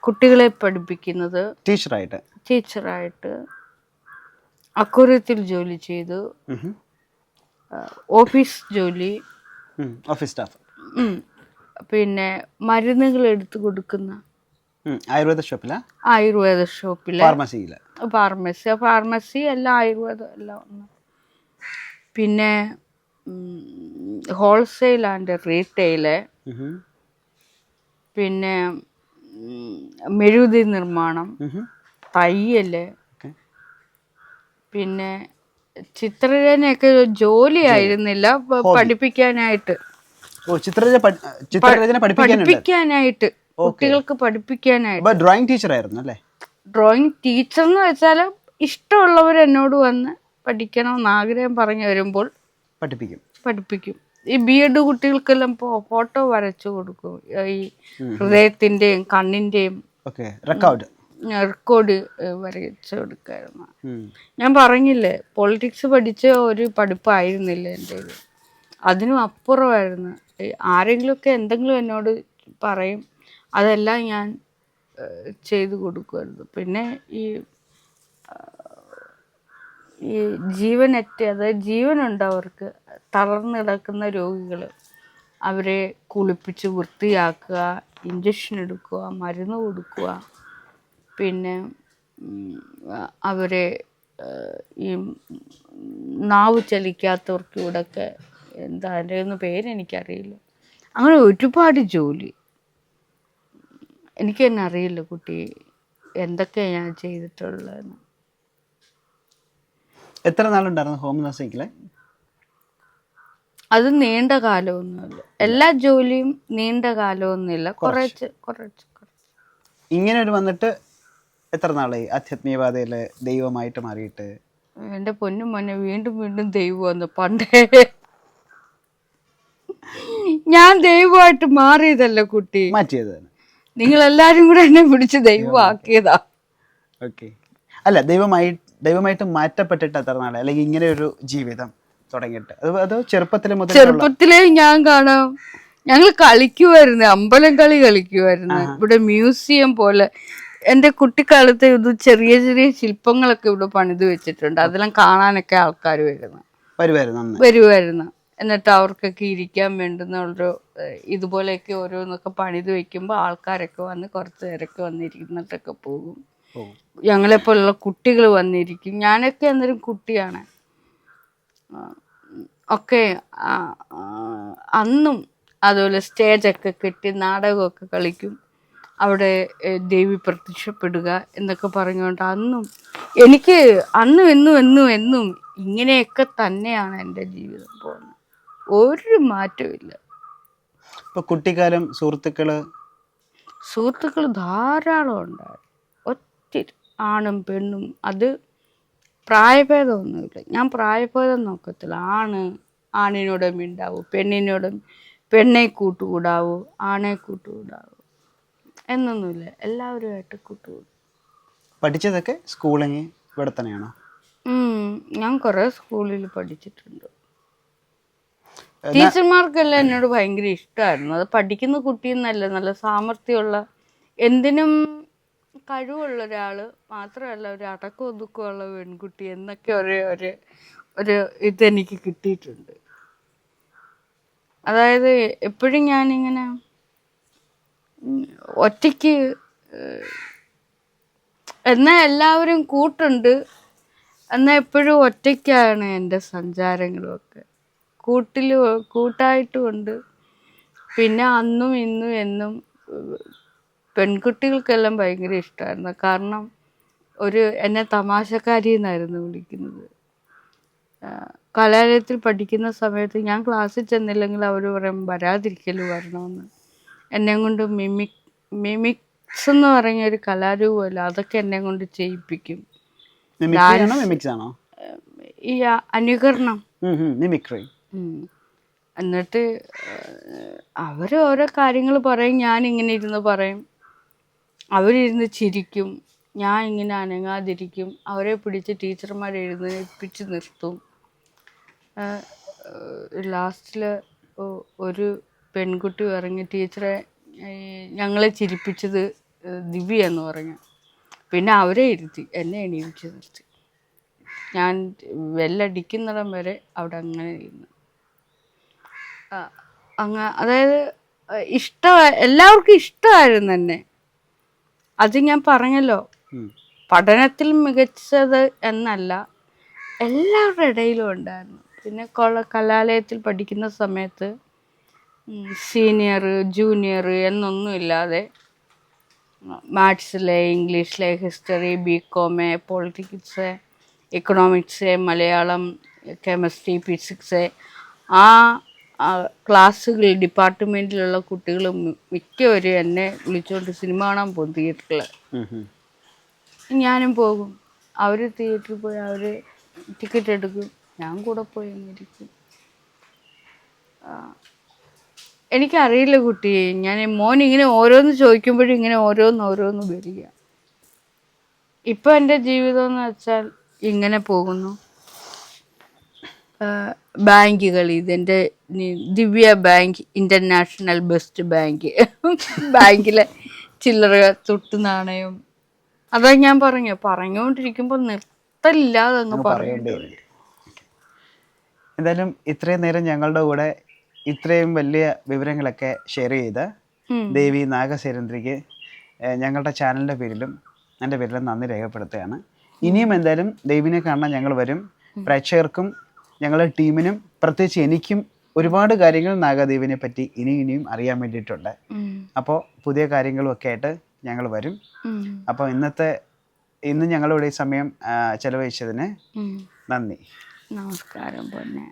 കുട്ടികളെ പഠിപ്പിക്കുന്നത്, ടീച്ചറായിട്ട് അക്വറിയത്തിൽ ജോലി ചെയ്തു, ഓഫീസ് ജോലി, ഓഫീസ് സ്റ്റാഫ്, പിന്നെ മരുന്നുകൾ എടുത്തു കൊടുക്കുന്ന ആയുർവേദ ഷോപ്പില് ഫാർമസി എല്ലാം ആയുർവേദം എല്ലാം ഒന്ന്. പിന്നെ ഹോൾസെയിൽ ആൻഡ് റീറ്റെയില്, പിന്നെ മെഴുകുതിരി നിർമ്മാണം, തയ്യല്, പിന്നെ ചിത്രരചനയൊക്കെ ജോലി ആയിരുന്നില്ല, പഠിപ്പിക്കാനായിട്ട് കുട്ടികൾക്ക് പഠിപ്പിക്കാനായിട്ട്. ഡ്രോയിങ് ടീച്ചർ ആയിരുന്നു അല്ലേ? ഡ്രോയിങ് ടീച്ചർ എന്ന് വെച്ചാൽ ഇഷ്ടമുള്ളവർ എന്നോട് വന്ന് പഠിക്കണമെന്ന് ആഗ്രഹം പറഞ്ഞു വരുമ്പോൾ പഠിപ്പിക്കും. ഈ BEd കുട്ടികൾക്കെല്ലാം ഫോട്ടോ വരച്ചു കൊടുക്കും, ഈ ഹൃദയത്തിന്റെയും കണ്ണിന്റെയും റെക്കോർഡ് വരച്ചു കൊടുക്കായിരുന്നു. ഞാൻ പറഞ്ഞില്ലേ, പൊളിറ്റിക്സ് പഠിച്ച ഒരു പഠിപ്പായിരുന്നില്ല എൻ്റെ. അതിനും അപ്പുറമായിരുന്നു. ആരെങ്കിലുമൊക്കെ എന്തെങ്കിലും എന്നോട് പറയും, അതെല്ലാം ഞാൻ ചെയ്തു കൊടുക്കുമായിരുന്നു. പിന്നെ ഈ അതായത് ജീവനുണ്ട് അവർക്ക്, തളർന്നു കിടക്കുന്ന രോഗികൾ, അവരെ കുളിപ്പിച്ച് വൃത്തിയാക്കുക, ഇഞ്ചക്ഷൻ എടുക്കുക, മരുന്ന് കൊടുക്കുക, പിന്നെ അവരെ ഈ നാവ് ചലിക്കാത്തവർക്ക് ഇവിടെയൊക്കെ എന്താ അതിൻ്റെ ഒന്നും പേരെനിക്കറിയില്ല. അങ്ങനെ ഒരുപാട് ജോലി. എനിക്ക് തന്നെ അറിയില്ല കുട്ടി എന്തൊക്കെയാണ് ഞാൻ ചെയ്തിട്ടുള്ളതെന്ന്. എത്ര നാളുണ്ടായിരുന്നു ഹോം നഴ്സിംഗിലെ? അത് നീണ്ട കാലമൊന്നുമില്ല, എല്ലാ ജോലിയും നീണ്ട കാലമൊന്നുമില്ല, കുറച്ച്. ഇങ്ങനെ ഒരു വന്നിട്ട് എത്ര നാളായി ആധ്യാത്മികവാദയില് ദൈവമായിട്ട് മാറിയിട്ട്? എൻ്റെ പൊന്നും മോനെ, വീണ്ടും ദൈവം വന്നു. പണ്ടേ ഞാൻ ദൈവമായിട്ട് മാറിയതല്ല കുട്ടി, മാറ്റിയത് നിങ്ങളെല്ലാരും കൂടെ എന്നെ പിടിച്ച് ദൈവമാക്കിയതാ. അല്ല, ദൈവമായിട്ട് മാറ്റപ്പെട്ടിട്ട് എത്ര നാളെ, അല്ലെങ്കിൽ ഇങ്ങനെ ഒരു ജീവിതം തുടങ്ങിയിട്ട്? അത് ചെറുപ്പത്തിലേ ഞാൻ കാണാം. ഞങ്ങൾ കളിക്കുമായിരുന്നു, അമ്പലം കളി കളിക്കുമായിരുന്നു. ഇവിടെ മ്യൂസിയം പോലെ എൻ്റെ കുട്ടിക്കാലത്ത് ഇത് ചെറിയ ശില്പങ്ങളൊക്കെ ഇവിടെ പണിത് വെച്ചിട്ടുണ്ട്. അതെല്ലാം കാണാനൊക്കെ ആൾക്കാർ വരുമായിരുന്നു. എന്നിട്ട് അവർക്കൊക്കെ ഇരിക്കാൻ വേണ്ടുന്നുള്ളൊരു ഇതുപോലെയൊക്കെ ഓരോന്നൊക്കെ പണിത് വെക്കുമ്പോൾ ആൾക്കാരൊക്കെ വന്ന് കുറച്ച് നേരമൊക്കെ വന്നിരിക്കുന്നിട്ടൊക്കെ പോകും. ഞങ്ങളെപ്പോലുള്ള കുട്ടികൾ വന്നിരിക്കും. ഞാനൊക്കെ അന്നേരം കുട്ടിയാണ്. ഒക്കെ അന്നും അതുപോലെ സ്റ്റേജൊക്കെ കെട്ടി നാടകമൊക്കെ കളിക്കും. അവിടെ ദേവി പ്രത്യക്ഷപ്പെടുക എന്നൊക്കെ പറഞ്ഞുകൊണ്ട് എനിക്ക് എന്നും ഇങ്ങനെയൊക്കെ തന്നെയാണ് എൻ്റെ ജീവിതം പോകുന്നത്. ഒരു മാറ്റമില്ല. ഇപ്പൊ കുട്ടിക്കാലം സുഹൃത്തുക്കൾ ധാരാളം ഉണ്ടായിരുന്നു, ഒത്തിരി, ആണും പെണ്ണും. അത് പ്രായഭേദമൊന്നുമില്ല. ഞാൻ പ്രായഭേദം നോക്കത്തില്ല. ആണിനോട് മിണ്ടാവൂ, പെണ്ണെ കൂട്ടുകൂടാവൂ, ആണെ കൂട്ടുകൂടാവൂ എന്നൊന്നുമില്ല, എല്ലാവരുമായിട്ട് കൂട്ടുകൂടും. പഠിച്ചതൊക്കെ സ്കൂളിങ് ഇവിടെ തന്നെയാണോ? ഞാൻ കുറേ സ്കൂളിൽ പഠിച്ചിട്ടുണ്ട്. ടീച്ചർമാർക്കെല്ലാം എന്നോട് ഭയങ്കര ഇഷ്ടമായിരുന്നു. അത് പഠിക്കുന്ന കുട്ടിയെന്നല്ല, നല്ല സാമർഥ്യമുള്ള, എന്തിനും കഴിവുള്ള ഒരാൾ മാത്രമല്ല, ഒരു അടക്കം ഒതുക്കമുള്ള പെൺകുട്ടി എന്നൊക്കെ ഒരു ഇതെനിക്ക് കിട്ടിയിട്ടുണ്ട്. അതായത് എപ്പോഴും ഞാനിങ്ങനെ ഒറ്റയ്ക്ക്, എന്നാൽ എല്ലാവരും കൂട്ടുണ്ട്, എന്നാൽ എപ്പോഴും ഒറ്റയ്ക്കാണ് എൻ്റെ സഞ്ചാരങ്ങളുമൊക്കെ. കൂട്ടായിട്ടുമുണ്ട്. പിന്നെ അന്നും ഇന്നും എന്നും പെൺകുട്ടികൾക്കെല്ലാം ഭയങ്കര ഇഷ്ടമായിരുന്നു. കാരണം എന്നെ തമാശക്കാരി എന്നായിരുന്നു വിളിക്കുന്നത്. കലാലയത്തിൽ പഠിക്കുന്ന സമയത്ത് ഞാൻ ക്ലാസ്സിൽ ചെന്നില്ലെങ്കിൽ അവർ പറയും വരാതിരിക്കൽ വരണമെന്ന്. എന്നെ കൊണ്ട് മിമിക്സ് എന്ന് പറഞ്ഞൊരു കലാരൂപമല്ല, അതൊക്കെ എന്നെ കൊണ്ട് ചെയ്യിപ്പിക്കും. ഈ അനുകരണം, എന്നിട്ട് അവർ ഓരോ കാര്യങ്ങൾ പറയും, ഞാനിങ്ങനെ ഇരുന്ന് പറയും, അവരിരുന്ന് ചിരിക്കും, ഞാൻ ഇങ്ങനെ അനങ്ങാതിരിക്കും. അവരെ പിടിച്ച് ടീച്ചർമാർ എഴുന്നേൽപ്പിച്ച് നിർത്തും. ലാസ്റ്റിൽ ഒരു പെൺകുട്ടി പറഞ്ഞ് ടീച്ചറെ ഞങ്ങളെ ചിരിപ്പിച്ചത് ദിവ്യ എന്ന് പറഞ്ഞു. പിന്നെ അവരെ ഇരുത്തി, എന്നെ എണീപ്പിച്ച് നിർത്തി. ഞാൻ വെല്ലടിക്കുന്നിടം വരെ അവിടെ അങ്ങനെ ഇരുന്നു. അതായത് എല്ലാവർക്കും ഇഷ്ടമായിരുന്നു എന്നെ. അത് ഞാൻ പറഞ്ഞല്ലോ, പഠനത്തിൽ മികച്ചത് എന്നല്ല, എല്ലാവരുടെ ഇടയിലും ഉണ്ടായിരുന്നു. പിന്നെ കലാലയത്തിൽ പഠിക്കുന്ന സമയത്ത് സീനിയർ ജൂനിയർ എന്നൊന്നുമില്ലാതെ മാത്സിലെ, ഇംഗ്ലീഷിലെ, history, BCom, politics, economics, Malayalam, chemistry, physics, ആ ക്ലാസ്സുകൾ ഡിപ്പാർട്ട്മെൻറ്റിലുള്ള കുട്ടികൾ മിക്കവരും എന്നെ വിളിച്ചുകൊണ്ട് സിനിമ കാണാൻ പോകും തിയേറ്ററിൽ. ഞാനും പോകും. അവർ തിയേറ്ററിൽ പോയി അവർ ടിക്കറ്റ് എടുക്കും, ഞാൻ കൂടെ പോയി ഇരിക്കും. എനിക്കറിയില്ല കുട്ടി, ഞാൻ മോൻ ഇങ്ങനെ ഓരോന്ന് ചോദിക്കുമ്പോഴും ഇങ്ങനെ ഓരോന്ന് വരിക. ഇപ്പം എൻ്റെ ജീവിതം എന്ന് വെച്ചാൽ ഇങ്ങനെ പോകുന്നു. ബാങ്കുകൾ, ഇതെൻ്റെ ദിവ്യ ബാങ്ക്, ഇൻ്റർനാഷണൽ ബെസ്റ്റ് ബാങ്ക്, ബാങ്കിലെ ചില്ലറ തൊട്ട് നാണയം. അതാ ഞാൻ പറഞ്ഞുകൊണ്ടിരിക്കുമ്പോൾ നിർത്തലില്ലാതെ അങ്ങ് പറയേണ്ടി. എന്തായാലും ഇത്രയും നേരം ഞങ്ങളുടെ കൂടെ ഇത്രയും വലിയ വിവരങ്ങളൊക്കെ ഷെയർ ചെയ്ത ദേവി നാഗസേരന്ദ്രിക്ക് ഞങ്ങളുടെ ചാനലിൻ്റെ പേരിലും എൻ്റെ പേരിലും നന്ദി രേഖപ്പെടുത്തുകയാണ്. ഇനിയും എന്തായാലും ദേവിനെ കാണാൻ ഞങ്ങൾ വരും. പ്രേക്ഷകർക്കും ഞങ്ങളുടെ ടീമിനും പ്രത്യേകിച്ച് എനിക്കും ഒരുപാട് കാര്യങ്ങൾ നാഗദേവിനെ പറ്റി ഇനിയും അറിയാൻ വേണ്ടിയിട്ടുണ്ട്. അപ്പോൾ പുതിയ കാര്യങ്ങളും ഒക്കെ ആയിട്ട് ഞങ്ങൾ വരും. അപ്പോൾ ഇന്ന് ഞങ്ങളുടെ ഈ സമയം ചെലവഴിച്ചതിന് നന്ദി. നമസ്കാരം പൊന്നെ.